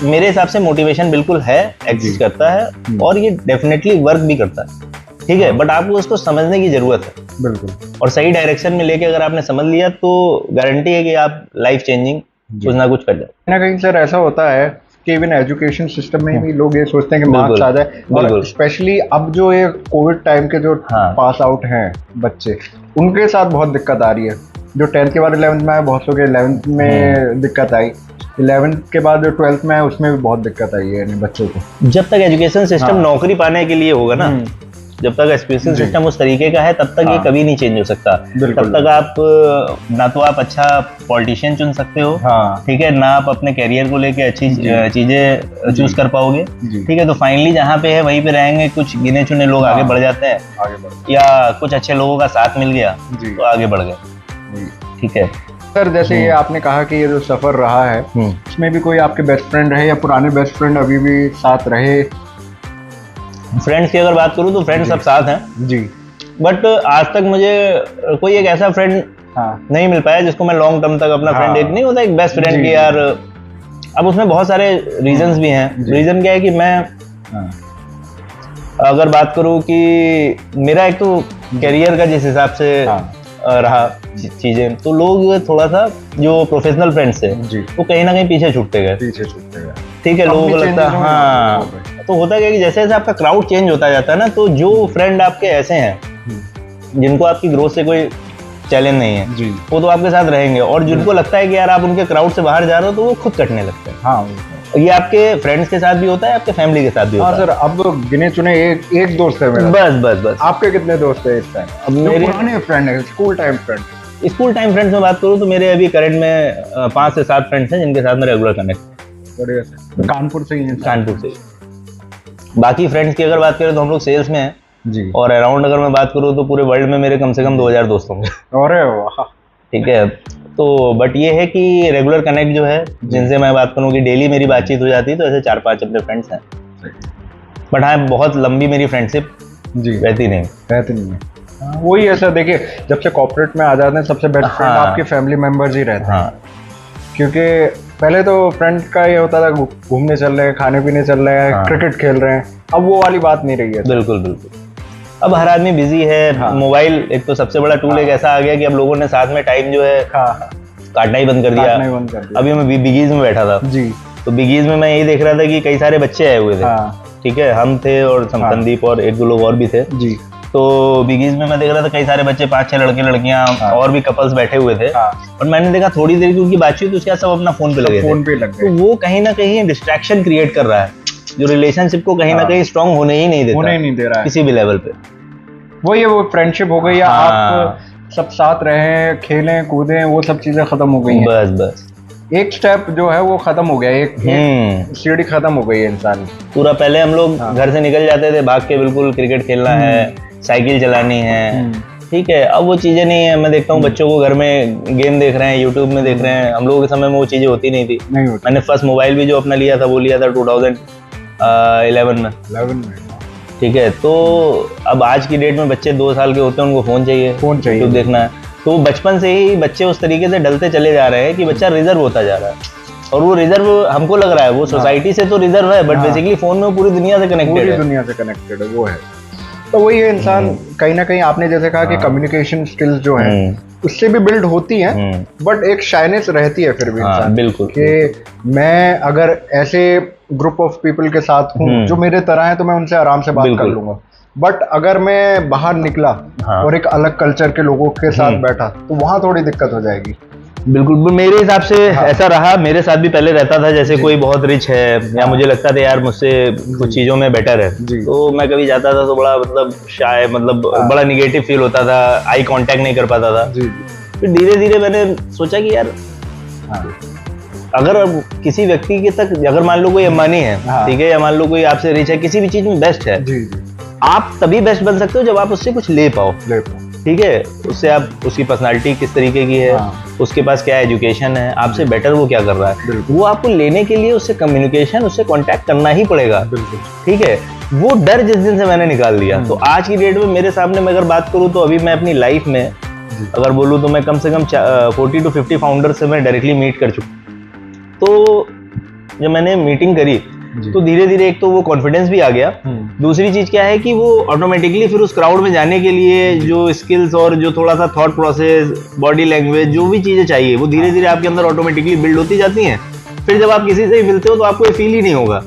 मेरे हिसाब से मोटिवेशन बिल्कुल है, एग्जिस्ट करता है, और ये डेफिनेटली वर्क भी करता है। ठीक है, बट आपको उसको समझने की जरूरत है। बिल्कुल। और सही डायरेक्शन में लेके अगर आपने समझ लिया तो गारंटी है कि आप लाइफ चेंजिंग कुछ ना कुछ कर जाओ। कहीं ना कहीं सर ऐसा होता है कि इवन एजुकेशन सिस्टम में भी लोग ये सोचते हैं कि मार्क्स आ जाए, और स्पेशली अब जो ये कोविड टाइम के जो पास आउट हैं बच्चे, उनके साथ बहुत दिक्कत आ रही है। जो 10th के बाद 11th में आए, बहुत लोग 11th में दिक्कत आई, 11th के बाद जो 12th में आए उसमें भी बहुत दिक्कत आई है बच्चों को। जब तक एजुकेशन सिस्टम नौकरी पाने के लिए होगा ना, जब तक एजुकेशन सिस्टम उस तरीके का है तब तक ये कभी नहीं चेंज हो सकता। तब तक आप ना तो आप अच्छा पॉलिटिशियन चुन सकते हो, ठीक है, ना आप अपने कैरियर को लेके अच्छी चीजें चूज कर पाओगे, ठीक है। तो फाइनली जहाँ पे है वहीं पे रहेंगे, कुछ गिने चुने लोग आगे बढ़ जाते हैं, या कुछ अच्छे लोगों का साथ मिल गया तो आगे बढ़ गए, ठीक है। सर जैसे ये आपने कहा कि ये जो सफर रहा है इसमें भी कोई आपके बेस्ट फ्रेंड रहे या पुराने बेस्ट फ्रेंड अभी भी साथ रहे? फ्रेंड्स की अगर बात करूं तो फ्रेंड्स सब साथ हैं जी, बट आज तक मुझे कोई एक ऐसा फ्रेंड नहीं मिल पाया जिसको मैं लॉन्ग टर्म तक अपना फ्रेंड, एक नहीं होता एक बेस्ट फ्रेंड की यार। अब उसमें बहुत सारे रीजंस भी हैं। रीजन क्या है कि मैं अगर बात करूं कि मेरा एक तो करियर का जिस हिसाब से रहा चीजें, तो लोग थोड़ा सा जो प्रोफेशनल फ्रेंड्स थे वो कहीं ना कहीं पीछे छूटते गए, ठीक है। लोगों को लगता है हाँ, तो होता क्या कि जैसे जैसे आपका क्राउड चेंज होता जाता है ना, तो जो फ्रेंड आपके ऐसे हैं जिनको आपकी ग्रोथ से कोई चैलेंज नहीं है जी, वो तो आपके साथ रहेंगे, और जिनको लगता है कि यार आप उनके क्राउड से बाहर जा रहे हो तो वो खुद कटने लगते हैं। हाँ, ये आपके फ्रेंड्स के साथ भी होता है, आपके फैमिली के साथ भी होता है। सर अब गिने चुने एक दोस्त है मेरा, बस। आपके कितने दोस्त है इस टाइम? अब मेरे पुराने फ्रेंड है, स्कूल टाइम फ्रेंड्स में बात करूँ तो मेरे अभी करंट में 5 से 7 फ्रेंड्स हैं जिनके साथ में रेगुलर कनेक्ट। बढ़िया सर। कानपुर से ही हैं? कानपुर से। बाकी फ्रेंड्स की अगर बात करें तो हम लोग सेल्स में हैं जी, और अराउंड अगर मैं बात करूँ तो पूरे वर्ल्ड में मेरे कम से कम 2000 दोस्त होंगे। अरे वाह, ठीक है। तो बट ये है कि रेगुलर कनेक्ट जो है, जिनसे मैं बात करूँ कि डेली मेरी बातचीत हो जाती है, तो ऐसे 4-5 अपने फ्रेंड्स हैं। बट हाँ, बहुत लंबी मेरी फ्रेंडशिप रहती नहीं है। वही है सर, देखिए जब से कॉर्पोरेट में आ जाते हैं सबसे बेस्ट फ्रेंड आपके फैमिली मेंबर्स ही रहते हैं। क्योंकि पहले तो फ्रेंड का ये होता था घूमने चल रहे हैं, खाने पीने चल रहे हैं, क्रिकेट खेल रहे हैं, अब वो वाली बात नहीं रही है। बिल्कुल। अब हर आदमी बिजी है। मोबाइल एक तो सबसे बड़ा टूल एक ऐसा आ गया कि अब लोगों ने साथ में टाइम जो है काटना ही बंद कर दिया। अभी मैं बिगीज में बैठा था जी, तो बिगीज में मैं यही देख रहा था कि कई सारे बच्चे आए हुए थे, ठीक है, हम थे और संदीप और 1-2 लोग और भी थे जी। तो बिगीज में मैं देख रहा था कई सारे बच्चे, 5-6 लड़के लड़कियां और भी कपल्स बैठे हुए थे, और मैंने देखा थोड़ी देर की उनकी बातचीत, उसके बाद सब अपना फोन पे लगे थे। तो वो कहीं ना कहीं डिस्ट्रैक्शन क्रिएट कर रहा है, जो रिलेशनशिप को कहीं ना कहीं स्ट्रांग होने ही नहीं देता किसी भी लेवल पे। वो फ्रेंडशिप हो गई, या आप सब साथ रहे, खेलें कूदें, वो सब चीजें खत्म हो गई हैं। बस एक स्टेप जो है वो खत्म हो गया, एक सीढ़ी खत्म हो गई है इंसान पूरा। पहले हम लोग घर से निकल जाते थे भाग के, बिल्कुल क्रिकेट खेलना है, साइकिल चलानी है, ठीक है। अब वो चीजें नहीं है। मैं देखता हूँ बच्चों को घर में गेम देख रहे हैं, यूट्यूब में देख रहे हैं। हम लोगों के समय में वो चीजें होती नहीं थी। मैंने फर्स्ट मोबाइल भी जो अपना लिया था वो लिया था 2011 में, ठीक है। तो अब आज की डेट में बच्चे 2 साल के होते हैं, उनको फोन चाहिए तो देखना है। तो बचपन से ही बच्चे उस तरीके से डलते चले जा रहे हैं कि बच्चा रिजर्व होता जा रहा है, और वो रिजर्व हमको लग रहा है वो सोसाइटी से तो रिजर्व है, बट बेसिकली फोन में पूरी दुनिया से कनेक्टेड है, वो है। तो वही है, इंसान कहीं ना कहीं आपने जैसे कहा कि कम्युनिकेशन स्किल्स जो है उससे भी बिल्ड होती हैं, बट एक शाइनेस रहती है फिर भी इंसान, बिल्कुल, कि मैं अगर ऐसे ग्रुप ऑफ पीपल के साथ हूँ जो मेरे तरह है तो मैं उनसे आराम से बात कर लूंगा, बट अगर मैं बाहर निकला और एक अलग कल्चर के लोगों के साथ बैठा तो वहां थोड़ी दिक्कत हो जाएगी। बिल्कुल, मेरे हिसाब से ऐसा रहा, मेरे साथ भी पहले रहता था। जैसे कोई बहुत रिच है या मुझे लगता था यार मुझसे कुछ चीजों में बेटर है, तो मैं कभी जाता था तो बड़ा मतलब शाय, मतलब बड़ा निगेटिव फील होता था, आई कांटेक्ट नहीं कर पाता था। फिर धीरे धीरे मैंने सोचा कि यार अगर किसी व्यक्ति के तक, अगर मान लो कोई अंबानी है, ठीक है, या मान लो कोई आपसे रिच है, किसी भी चीज में बेस्ट है, आप तभी बेस्ट बन सकते हो जब आप उससे कुछ ले पाओ, ठीक है। उससे आप, उसकी पर्सनालिटी किस तरीके की है, उसके पास क्या एजुकेशन है, आपसे बेटर वो क्या कर रहा है, वो आपको लेने के लिए उससे कम्युनिकेशन, उससे कांटेक्ट करना ही पड़ेगा, ठीक है। वो डर जिस दिन से मैंने निकाल दिया, तो आज की डेट में मेरे सामने मैं अगर बात करूँ तो अभी मैं अपनी लाइफ में अगर बोलूँ तो मैं कम से कम 40 to 50 फाउंडर से मैं डायरेक्टली मीट कर चुका। तो जब मैंने मीटिंग करी तो धीरे धीरे एक तो वो कॉन्फिडेंस भी आ गया। दूसरी चीज क्या है कि वो ऑटोमेटिकली फिर उस क्राउड में जाने के लिए जो स्किल्स और जो थोड़ा सा थॉट प्रोसेस, बॉडी लैंग्वेज, जो भी चीजें चाहिए वो धीरे धीरे आपके अंदर ऑटोमेटिकली बिल्ड होती जाती हैं। फिर जब आप किसी से भी मिलते हो तो आपको ये फील ही नहीं होगा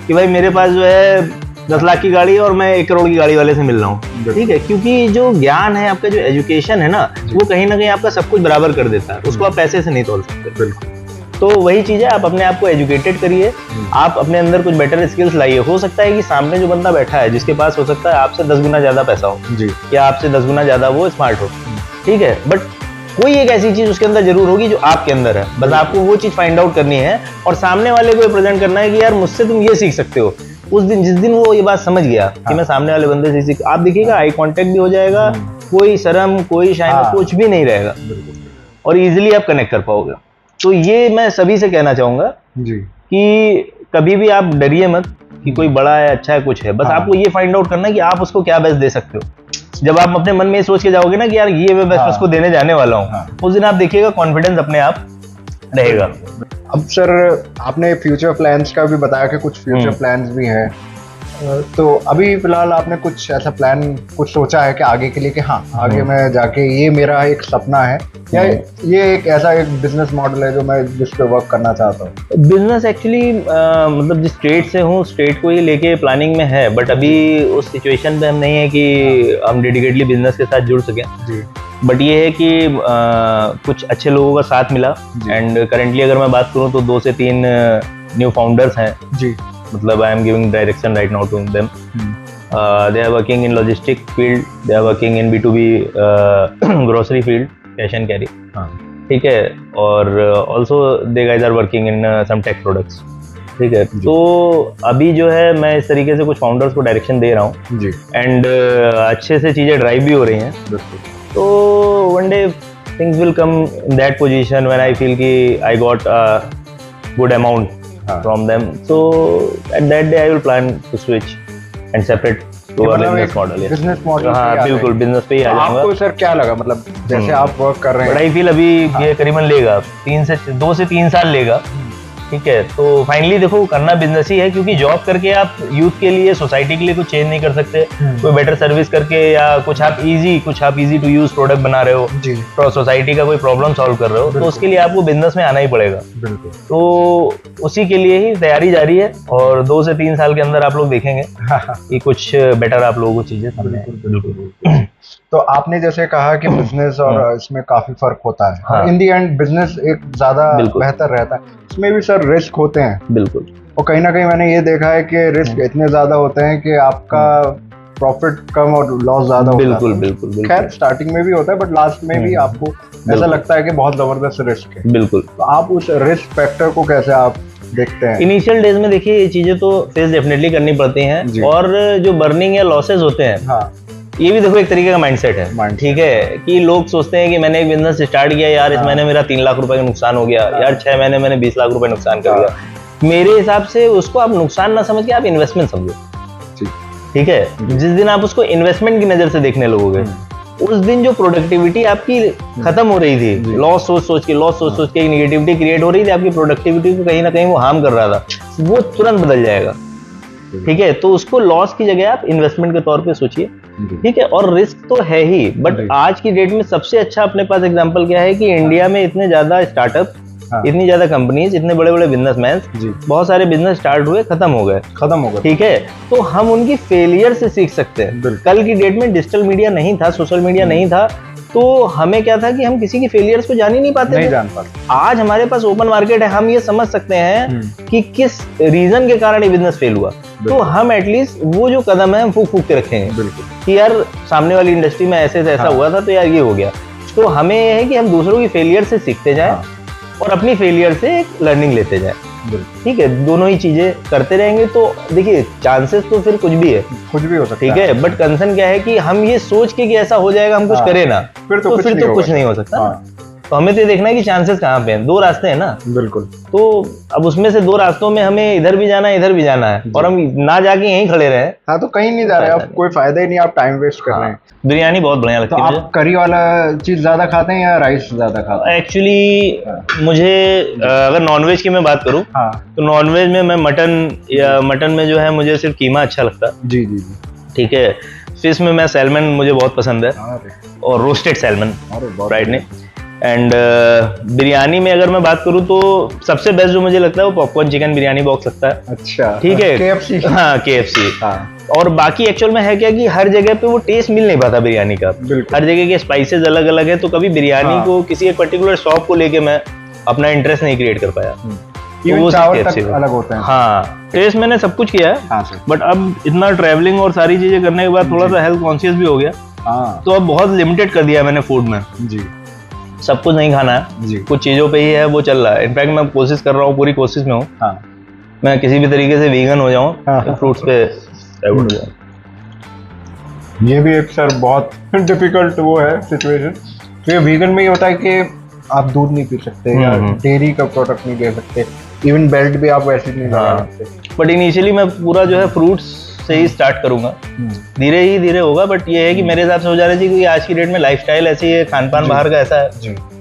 कि भाई मेरे पास जो है 10 लाख की गाड़ी है और मैं 1 करोड़ की गाड़ी वाले से मिल रहा हूँ। ठीक है, क्योंकि जो ज्ञान है आपका, जो एजुकेशन है ना, वो कहीं ना कहीं आपका सब कुछ बराबर कर देता है, उसको आप पैसे से नहीं तोल सकते। बिल्कुल। तो वही चीज है, आप अपने आप को एजुकेटेड करिए, आप अपने अंदर कुछ बेटर स्किल्स लाइए। हो सकता है कि सामने जो बंदा बैठा है जिसके पास हो सकता है आपसे 10 गुना ज्यादा पैसा हो जी, या आपसे 10 गुना ज्यादा वो स्मार्ट हो, ठीक है, बट कोई एक ऐसी चीज उसके अंदर जरूर होगी जो आपके अंदर है। बस आपको वो चीज फाइंड आउट करनी है और सामने वाले को प्रेजेंट करना है कि यार मुझसे तुम ये सीख सकते हो। उस दिन जिस दिन वो ये बात समझ गया कि मैं सामने वाले बंदे से सीख, आप देखिएगा आई कांटेक्ट भी हो जाएगा, कोई शर्म, कोई शाइन, कुछ भी नहीं रहेगा और इजीली आप कनेक्ट कर पाओगे। तो ये मैं सभी से कहना चाहूंगा जी कि कभी भी आप डरिए मत कि कोई बड़ा है, अच्छा है, कुछ है। बस आपको ये फाइंड आउट करना है कि आप उसको क्या बेस्ट दे सकते हो। जब आप अपने मन में ये सोच के जाओगे ना कि यार ये मैं बेस्ट उसको देने जाने वाला हूँ, उस दिन आप देखिएगा कॉन्फिडेंस अपने आप रहेगा। अब सर आपने फ्यूचर प्लान्स का भी बताया कि कुछ फ्यूचर प्लान्स भी हैं, तो अभी फिलहाल आपने कुछ ऐसा प्लान कुछ सोचा है कि आगे के लिए कि हाँ आगे मैं जाके ये मेरा एक सपना है या ये एक ऐसा एक बिजनेस मॉडल है जो मैं जिस पे वर्क करना चाहता हूँ? बिजनेस एक्चुअली मतलब जिस स्टेट से हूँ, स्टेट को ही लेके प्लानिंग में है, बट अभी उस सिचुएशन पे हम नहीं है कि हम डेडिकेटली बिजनेस के साथ जुड़ सकें जी। बट ये है कि कुछ अच्छे लोगों का साथ मिला एंड करेंटली अगर मैं बात करूँ तो 2 से 3 न्यू फाउंडर्स हैं जी। मतलब I am giving direction right now to them. They are working in logistic field, they are working in B2B grocery field, cash and carry, ठीक है, और also they guys are working in some tech products, ठीक है। तो अभी जो है मैं इस तरीके से कुछ फाउंडर्स को डायरेक्शन दे रहा हूँ जी एंड अच्छे से चीज़ें ड्राइव भी हो रही हैं। तो one day things will come in that position when I feel कि I got a good amount from them, so at that day I will plan to switch and separate to a business model। business model हाँ बिल्कुल business पे ही आ जाऊंगा। आपको sir क्या लगा, मतलब जैसे आप वर्क कर रहे हैं? बट आई फील अभी ये करीबन लेगा 2 से 3 साल लेगा, ठीक है। तो फाइनली देखो करना बिजनेस ही है, क्योंकि जॉब करके आप यूथ के लिए, सोसाइटी के लिए कुछ चेंज नहीं कर सकते। कोई बेटर सर्विस करके या कुछ आप इजी टू यूज प्रोडक्ट बना रहे हो तो सोसाइटी का कोई प्रॉब्लम सॉल्व कर रहे हो, तो उसके लिए आपको बिजनेस में आना ही पड़ेगा। तो उसी के लिए ही तैयारी जारी है और 2 से 3 साल के अंदर आप लोग देखेंगे कि कुछ बेटर आप लोगों को चीजें सामने। बिल्कुल। तो आपने जैसे कहा कि बिजनेस और इसमें काफी फर्क होता है, इन दी एंड बिजनेस एक ज्यादा बेहतर रहता है, इसमें भी सर रिस्क होते हैं। बिल्कुल। और कहीं ना कहीं मैंने ये देखा है कि रिस्क इतने ज्यादा होते हैं कि आपका प्रॉफिट कम और लॉस ज्यादा होता है। बिल्कुल बिल्कुल। खैर स्टार्टिंग में भी होता है बट लास्ट में भी आपको ऐसा लगता है कि बहुत जबरदस्त रिस्क है। बिल्कुल। तो आप उस रिस्क फैक्टर को कैसे आप देखते हैं? इनिशियल डेज में देखिए ये चीजें तो फेस डेफिनेटली करनी पड़ती हैं, और जो बर्निंग या लॉसेज होते हैं ये भी देखो एक तरीके का माइंडसेट है, ठीक है, कि लोग सोचते हैं कि मैंने एक बिजनेस स्टार्ट किया यार, इस महीने मेरा 3 लाख रुपए का नुकसान हो गया यार, 6 महीने मैंने 20 लाख रुपए नुकसान कर दिया। मेरे हिसाब से उसको आप नुकसान ना समझ के आप इन्वेस्टमेंट समझो, ठीक है। जिस दिन आप उसको इन्वेस्टमेंट की नजर से देखने लगोगे, उस दिन जो प्रोडक्टिविटी आपकी खत्म हो रही थी, लॉस सोच के निगेटिविटी क्रिएट हो रही थी, आपकी प्रोडक्टिविटी को कहीं ना कहीं वो हार्म कर रहा था, वो तुरंत बदल जाएगा, ठीक है। तो उसको लॉस की जगह आप इन्वेस्टमेंट के तौर पे सोचिए, ठीक है। और रिस्क तो है ही, बट आज की डेट में सबसे अच्छा अपने पास एग्जांपल क्या है कि इंडिया में इतने ज्यादा स्टार्टअप, इतनी ज्यादा कंपनीज, इतने बड़े बड़े बिजनेसमैन, बहुत सारे बिजनेस स्टार्ट हुए, खत्म हो गए, ठीक है। तो हम उनकी फेलियर से सीख सकते हैं। कल की डेट में डिजिटल मीडिया नहीं था, सोशल मीडिया नहीं था, तो हमें क्या था कि हम किसी की फेलियर्स को जान ही नहीं पाते थे। आज हमारे पास ओपन मार्केट है, हम ये समझ सकते हैं कि किस रीजन के कारण ये बिजनेस फेल हुआ, तो हम एटलीस्ट वो जो कदम है हम फूक के रखेंगे कि यार सामने वाली इंडस्ट्री में ऐसे ऐसा हुआ था तो यार ये हो गया। तो हमें ये है कि हम दूसरों की फेलियर से सीखते जाएं और अपनी फेलियर से एक लर्निंग लेते जाएं, ठीक है। दोनों ही चीजें करते रहेंगे तो देखिए चांसेस तो फिर कुछ भी हो सकता है, ठीक है। बट कंसर्न क्या है कि हम ये सोच के कि ऐसा हो जाएगा हम कुछ करें ना, फिर तो कुछ नहीं हो सकता। तो हमें तो ये देखना है कि चांसेस कहाँ पे हैं। 2 रास्ते हैं ना। बिल्कुल। तो अब उसमें से 2 रास्तों में हमें इधर भी जाना है, इधर भी जाना है, और हम ना जाके यहीं खड़े रहे। हाँ, तो कहीं नहीं जा रहे आप, कोई फायदा ही नहीं, आप टाइम वेस्ट कर रहे हैं। बिरयानी बहुत बढ़िया लगती है। तो आप करी वाला चीज ज्यादा खाते हैं या राइस ज्यादा खाते हैं? एक्चुअली मुझे अगर नॉनवेज की मैं बात करूँ, तो नॉनवेज में मैं मटन में जो है मुझे सिर्फ कीमा अच्छा लगता है। जी जी जी। ठीक है। फिश में मैं सैल्मन मुझे बहुत पसंद है, और रोस्टेड सैल्मन, राइट ने। एंड बिरयानी में अगर मैं बात करूँ तो सबसे बेस्ट जो मुझे लगता है वो पॉपकॉर्न चिकन बिरयानी बॉक्स लगता है। अच्छा, ठीक है। KFC। हाँ, KFC। हाँ। और बाकी एक्चुअल में है क्या कि हर जगह पे वो टेस्ट मिल नहीं पाता बिरयानी का। हर जगह के स्पाइसेस अलग अलग है, तो कभी बिरयानी को किसी एक पर्टिकुलर शॉप को लेके मैं अपना इंटरेस्ट नहीं क्रिएट कर पाया। वो चावल तक अलग होते हैं। हाँ, टेस्ट मैंने सब कुछ किया है, बट अब इतना ट्रैवलिंग और सारी चीजें करने के बाद थोड़ा सा हेल्थ कॉन्शियस भी हो गया। तो अब बहुत लिमिटेड कर दिया मैंने फूड में। जी। सब कुछ नहीं खाना है, कुछ चीजों पे ही है वो चल रहा है। इनफैक्ट मैं कोशिश कर रहा हूँ, पूरी कोशिश में हूँ, मैं किसी भी तरीके से वीगन हो जाऊँ, फ्रूट्स पे डाइवर्ट हो जाऊँ। ये भी एक सर बहुत डिफिकल्ट वो है सिचुएशन। तो ये वीगन में ये होता है कि आप दूध नहीं पी सकते या डेयरी का प्रोडक्ट नहीं ले सकते, इवन बेल्ट भी आप वैसे नहीं लगा सकते। बट इनिशियली मैं पूरा जो है फ्रूट्स से ही स्टार्ट करूंगा, धीरे होगा। बट ये है कि मेरे हिसाब से हो जाना चाहिए, क्योंकि आज की डेट में लाइफस्टाइल ऐसी है, खान पान बाहर का ऐसा है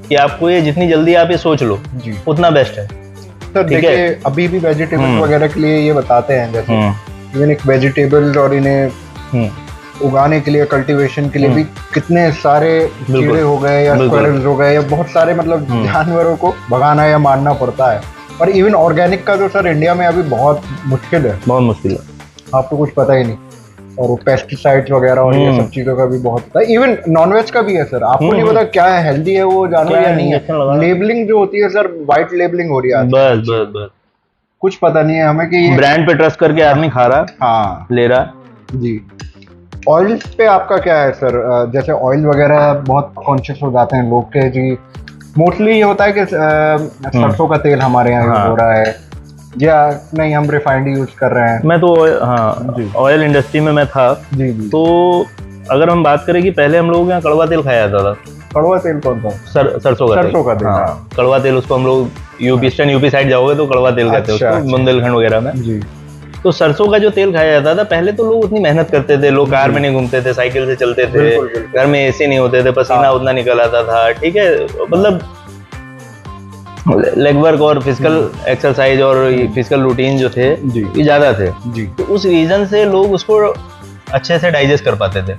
कि आपको ये जितनी जल्दी आप ये सोच लो उतना बेस्ट है। सर देखिए, अभी भी वेजिटेबल वगैरह के लिए ये बताते हैं, जैसे इवन एक वेजिटेबल और इन्हें उगाने के लिए, कल्टीवेशन के लिए भी कितने सारे कीड़े हो गए या स्क्वायरल्स हो गए या बहुत सारे मतलब जानवरों को भगाना या मारना पड़ता है। और इवन ऑर्गेनिक का तो सर इंडिया में अभी बहुत मुश्किल है, बहुत मुश्किल है, आपको कुछ पता ही नहीं। और वो पेस्टिसाइड्स वगैरह और ये सब चीजों का भी बहुत होता है। इवन नॉनवेज का भी है सर, आपको नहीं पता क्या है, हेल्दी है वो जानवर या नहीं है। लेबलिंग जो होती है सर, व्हाइट लेबलिंग हो रही है बस कुछ पता नहीं है हमें कि ये ब्रांड पे ट्रस्ट करके आदमी खा रहा, हाँ ले रहा। जी। ऑयल्स पे आपका क्या है सर? जैसे ऑयल वगैरह बहुत कॉन्शियस हो जाते हैं लोग के जी, मोस्टली ये होता है कि सरसों का तेल हमारे यहाँ यूज हो रहा है या नहीं, हम रिफाइंड यूज कर रहे हैं। मैं तो ऑयल इंडस्ट्री में मैं था। जी। तो अगर हम बात करें कि पहले हम लोग यहाँ कड़वा तेल खाया जाता था। कड़वा तेल कौन सा? सरसों का तेल। हाँ, कड़वा तेल, उसको हम लोग ईस्टर्न यूपी साइड जाओगे तो कड़वा तेल कहते हैं उसको, बुंदेलखंड वगैरह में। जी। तो सरसों का जो तेल खाया जाता था, पहले तो लोग उतनी मेहनत करते थे, लोग कार में नहीं घूमते थे, साइकिल से चलते थे, घर में एसी नहीं होते थे, पसीना उतना निकल आता था। ठीक है, मतलब लेग वर्क और फिजिकल एक्सरसाइज और फिजिकल रूटीन जो थे ये ज्यादा थे। जी। तो उस रीजन से लोग उसको अच्छे से डाइजेस्ट कर पाते थे।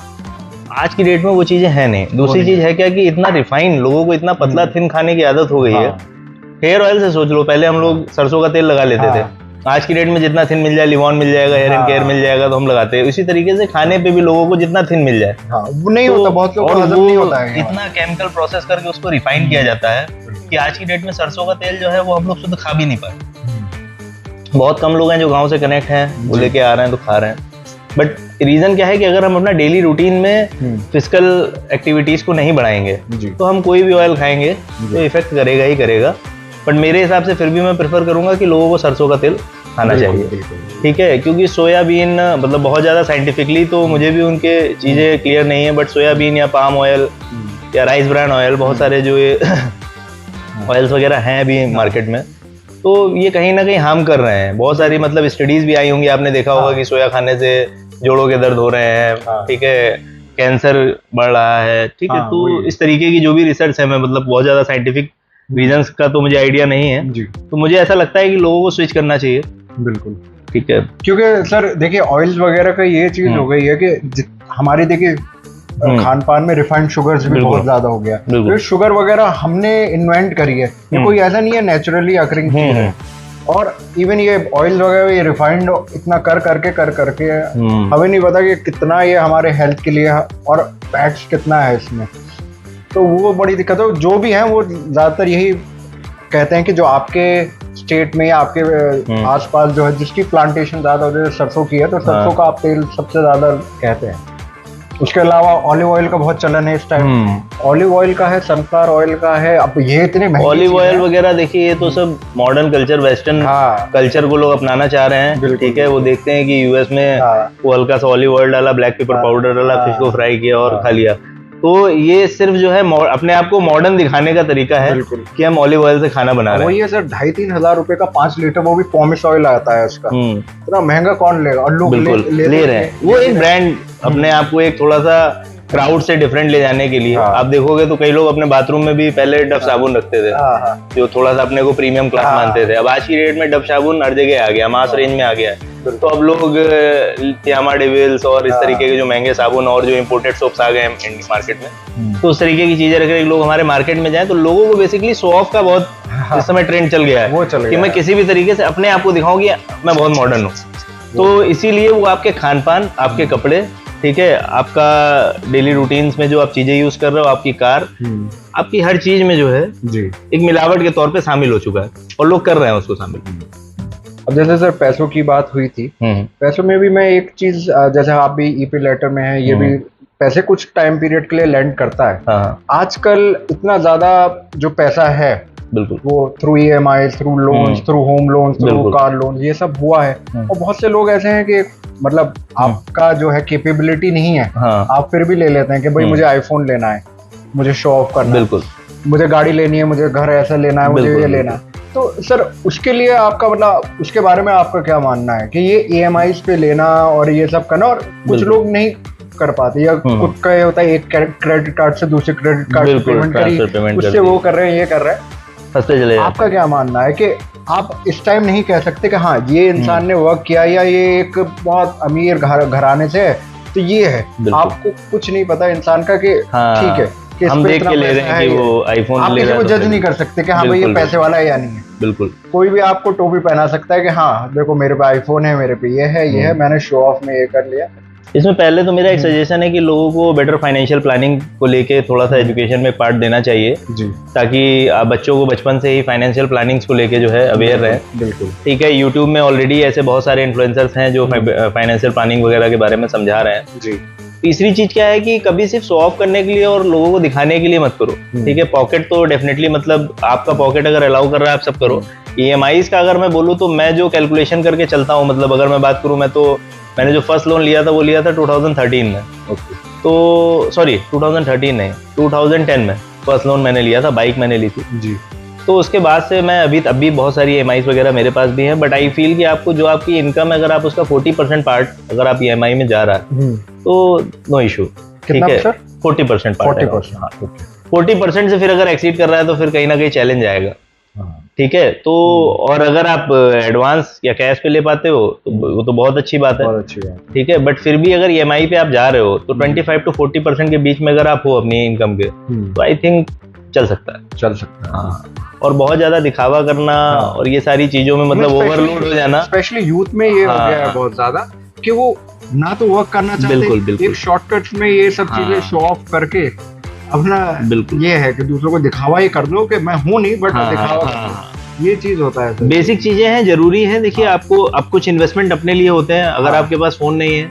आज की डेट में वो चीजें हैं नहीं। दूसरी चीज है क्या कि इतना रिफाइन, लोगों को इतना पतला थिन खाने की आदत हो गई है। हेयर ऑयल से सोच लो, पहले हम लोग सरसों का तेल लगा लेते थे, आज की डेट में जितना थिन मिल जाए, लिवॉन मिल जाएगा, हेयर एंड केयर मिल जाएगा, तो हम लगाते हैं। इसी तरीके से खाने पे भी लोगों को जितना थिन मिल जाए, वो नहीं होता, बहुत लोगों को हजम नहीं होता है। इतना केमिकल प्रोसेस करके उसको रिफाइन किया जाता है कि आज की डेट में सरसों का तेल जो है वो हम लोग शुद्ध खा भी नहीं पाए। बहुत कम लोग हैं जो गाँव से कनेक्ट हैं, वो लेके आ रहे हैं तो खा रहे हैं। बट रीजन क्या है कि अगर हम अपना डेली रूटीन में फिजिकल एक्टिविटीज को नहीं बढ़ाएंगे तो हम कोई भी ऑयल खाएंगे तो इफेक्ट करेगा ही करेगा। बट मेरे हिसाब से फिर भी मैं प्रेफर करूंगा कि लोगों को सरसों का तेल खाना चाहिए। ठीक है, क्योंकि सोयाबीन मतलब बहुत ज़्यादा साइंटिफिकली तो मुझे भी उनके चीज़ें क्लियर नहीं है, बट सोयाबीन या पाम ऑयल या राइस ब्रान ऑयल, बहुत सारे जो ये ऑयल्स वगैरह हैं अभी मार्केट में, तो ये कहीं ना कहीं हार्म कर रहे हैं। बहुत सारी मतलब स्टडीज भी आई होंगी, आपने देखा होगा कि सोया खाने से जोड़ों के दर्द हो रहे हैं। ठीक है, कैंसर बढ़ रहा है। ठीक है, तो इस तरीके की जो भी रिसर्च है, मैं मतलब बहुत ज़्यादा साइंटिफिक रीजंस का तो मुझे आइडिया नहीं है जी। तो मुझे ऐसा लगता है कि लोगों को स्विच करना चाहिए। बिल्कुल ठीक है, क्योंकि सर देखिए ऑयल्स वगैरह का ये चीज हो गई है कि हमारी देखिए खान पान में रिफाइंड शुगर्स भी बहुत ज्यादा हो गया। तो शुगर वगैरह हमने इन्वेंट करी है, ये कोई ऐसा नहीं है, नेचुरली अकरिंग चीज है। और इवन ये ऑयल वगैरह ये रिफाइंड इतना कर करके हमें नहीं पता कि कितना ये हमारे हेल्थ के लिए और फैट्स कितना है इसमें, तो वो बड़ी दिक्कत है। जो भी है वो ज्यादातर यही कहते हैं कि जो आपके स्टेट में या आपके आसपास जो है जिसकी प्लांटेशन ज्यादा हो, जैसे सरसों की है तो सरसों का आप तेल सबसे ज्यादा कहते हैं। उसके अलावा ऑलिव ऑयल का बहुत चलन है इस टाइम, ऑलिव ऑयल का है, सनफ्लावर ऑयल का है। अब ये इतने महंगे ऑलिव ऑयल वगैरह देखिए, ये तो सब मॉडर्न कल्चर, वेस्टर्न कल्चर को लोग अपनाना चाह रहे हैं। ठीक है, वो देखते हैं कि यूएस में वो हल्का सा ऑलिव ऑयल डाला, ब्लैक पेपर पाउडर डाला, फिश को फ्राई किया और खा लिया। तो ये सिर्फ जो है अपने आप को मॉडर्न दिखाने का तरीका है कि हम ऑलिव ऑयल से खाना बना रहे हैं। वही है सर, 2,500-3 हजार रुपए का 5 लीटर, वो भी पॉमिश ऑयल आता है उसका। इतना महंगा कौन लेगा, और लोग ले रहे हैं। वो एक ब्रांड अपने आप को एक थोड़ा सा क्राउड से डिफरेंट ले जाने के लिए। आप देखोगे तो कई लोग अपने बाथरूम में भी पहले डव साबुन रखते थे, जो थोड़ा सा अपने को प्रीमियम क्लास मानते थे। अब आज की डेट में डव साबुन हर जगह आ गया, मास रेंज में आ गया है। तो अब लोग यामा डेविल्स और इस तरीके के जो महंगे साबुन और जो इम्पोर्टेड सोप्स आ गए हैं मार्केट में, तो उस तरीके की चीजें रख रहे लोग हमारे मार्केट में जाएं। तो लोगों को बेसिकली शो ऑफ का बहुत इस समय ट्रेंड चल गया है, कि मैं किसी भी तरीके से अपने आप को दिखाऊं कि मैं बहुत मॉडर्न हूँ। तो इसीलिए वो आपके खान पान, आपके कपड़े, ठीक है, आपका डेली रूटीन्स में जो आप चीजें यूज कर रहे हो, आपकी कार, आपकी हर चीज में जो है एक मिलावट के तौर पे शामिल हो चुका है, और लोग कर रहे हैं उसको शामिल। अब जैसे सर पैसों की बात हुई थी, पैसों में भी मैं एक चीज, जैसे आप भी ईपी लेटर में है, ये भी पैसे कुछ टाइम पीरियड के लिए लैंड करता है। आजकल इतना ज्यादा जो पैसा है, बिल्कुल, वो through EMI, through loans, through whom loans, through car loans, ये सब हुआ है। और बहुत से लोग ऐसे हैं कि मतलब आपका जो है कैपेबिलिटी नहीं है, आप फिर भी ले लेते हैं कि भाई मुझे आईफोन लेना है, मुझे शो ऑफ करना है, मुझे गाड़ी लेनी है, मुझे घर ऐसा लेना है, मुझे ये लेना है। तो सर उसके लिए आपका मतलब, उसके बारे में आपका क्या मानना है कि ये EMI पे लेना और ये सब करना, और कुछ लोग नहीं कर पाते, या खुद का ये होता है एक क्रेडिट कार्ड से दूसरे क्रेडिट कार्ड पेमेंट करी, उससे वो कर रहे हैं, ये कर रहे हैं, फंसते चले। आपका क्या मानना है कि आप इस टाइम नहीं कह सकते कि हाँ ये इंसान ने वर्क किया, या ये एक बहुत अमीर घराने से है तो ये है, आपको कुछ नहीं पता इंसान का कि ठीक है कि हम देख के ले रहे हैं कि वो आईफोन ले रहा है, आप जज नहीं कर सकते कि हाँ भाई ये पैसे वाला है या नहीं है। बिल्कुल, कोई भी आपको टोपी पहना सकता है कि हाँ देखो मेरे पे आईफोन है, मेरे पे ये है, मैंने शो ऑफ में ये कर लिया। इसमें पहले तो मेरा एक सजेशन है कि लोगों को बेटर फाइनेंशियल प्लानिंग को लेके थोड़ा सा एजुकेशन में पार्ट देना चाहिए जी, ताकि आप बच्चों को बचपन से ही फाइनेंशियल प्लानिंग्स को लेके जो है अवेयर रहे। बिल्कुल ठीक है, यूट्यूब में ऑलरेडी ऐसे बहुत सारे इन्फ्लुएंसर्स हैं जो फाइनेंशियल प्लानिंग वगैरह के बारे में समझा रहे हैं जी। तीसरी चीज क्या है कि कभी सिर्फ शो ऑफ करने के लिए और लोगों को दिखाने के लिए मत करो। ठीक है, पॉकेट तो डेफिनेटली, मतलब आपका पॉकेट अगर अलाउ कर रहा है आप सब करो। EMIs का अगर मैं बोलूँ तो मैं जो कैलकुलेशन करके चलता हूँ, मतलब अगर मैं बात करूँ, मैंने जो फर्स्ट लोन लिया था वो लिया था 2013 में। तो सॉरी 2013 नहीं, 2010 में फर्स्ट लोन मैंने लिया था, बाइक मैंने ली थी जी। तो उसके बाद से मैं अभी बहुत सारी EMIs वगैरह मेरे पास भी हैं, बट आई फील कि आपको जो आपकी इनकम है, अगर आप उसका 40% पार्ट अगर आप EMI में जा रहा है तो नो इशू। ठीक है, 40% पार्ट, 40% से फिर अगर एक्सीड कर रहा है तो फिर कहीं ना कहीं चैलेंज आएगा। ठीक है, तो और अगर आप एडवांस या कैश पे ले पाते हो तो वो तो बहुत अच्छी बात है। ठीक है, बट फिर भी अगर EMI पे आप जा रहे हो तो 25 to 40% के बीच में अगर आप हो अपनी इनकम के, तो आई थिंक चल सकता है। हाँ, और बहुत ज्यादा दिखावा करना और ये सारी चीजों में मतलब ओवरलोड हो जाना, स्पेशली यूथ में ये हो गया है बहुत ज्यादा कि वो ना तो वर्क करना चाहते, बिल्कुल एक शॉर्टकट में ये सब चीजें शो ऑफ करके अपना, बिल्कुल ये है कि दूसरों को दिखावा ही कर दो कि मैं हूं नहीं, बट दिखावा ये चीज होता है। बेसिक चीजें हैं, जरूरी है। देखिए आपको अब कुछ इन्वेस्टमेंट अपने लिए होते हैं। अगर आपके पास फोन नहीं है,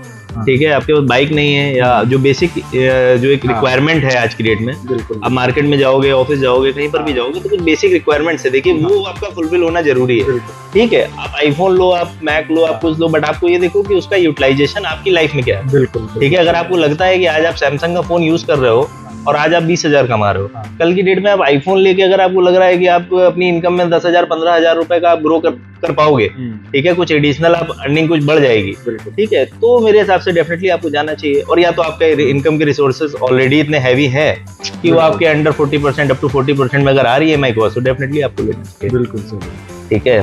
ठीक है, आपके पास बाइक नहीं है, या जो बेसिक जो एक रिक्वायरमेंट है आज की डेट में, आप मार्केट में जाओगे, ऑफिस जाओगे, कहीं पर भी जाओगे, तो कुछ बेसिक रिक्वायरमेंट्स है, देखिए वो आपका फुलफिल होना जरूरी है। ठीक है, आप आईफोन लो, आप मैक लो, आप कुछ लो, बट आपको ये देखो कि उसका यूटिलाइजेशन आपकी लाइफ में क्या है। बिल्कुल ठीक है, अगर आपको लगता है कि आज आप सैमसंग का फोन यूज कर रहे हो और आज आप 20,000 कमा रहे हो, कल की डेट में आप आईफोन लेके अगर आपको लग रहा है कि आप अपनी इनकम में 10,000 15,000 रुपए का आप ग्रो कर पाओगे, ठीक है, कुछ एडिशनल आप अर्निंग कुछ बढ़ जाएगी, ठीक है, तो मेरे हिसाब से डेफिनेटली आपको जाना चाहिए। और या तो आपका इनकम के रिसोर्सेज ऑलरेडी इतने हैवी है कि वो आपके अंडर 40% अप टू 40% में अगर आ रही है EMI कॉस्ट, तो डेफिनेटली आपको लेना चाहिए। बिल्कुल सही, ठीक है,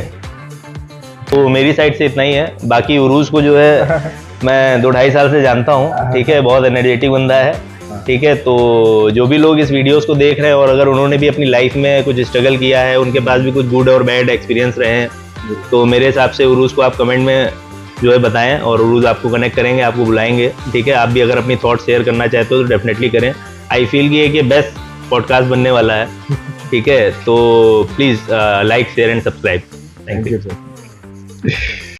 तो मेरी साइड से इतना ही है। बाकी उरूज को जो है मैं 2-2.5 साल से जानता हूँ। ठीक है, बहुत एनर्जेटिक बंदा है। ठीक है, तो जो भी लोग इस वीडियोस को देख रहे हैं और अगर उन्होंने भी अपनी लाइफ में कुछ स्ट्रगल किया है, उनके पास भी कुछ गुड और बैड एक्सपीरियंस रहे हैं, तो मेरे हिसाब से उरूज को आप कमेंट में जो है बताएं और उरूज आपको कनेक्ट करेंगे, आपको बुलाएंगे। ठीक है, आप भी अगर अपनी थॉट शेयर करना चाहते हो तो डेफिनेटली करें। आई फील कि ये बेस्ट पॉडकास्ट बनने वाला है। ठीक है, तो please like share and subscribe. Thank you.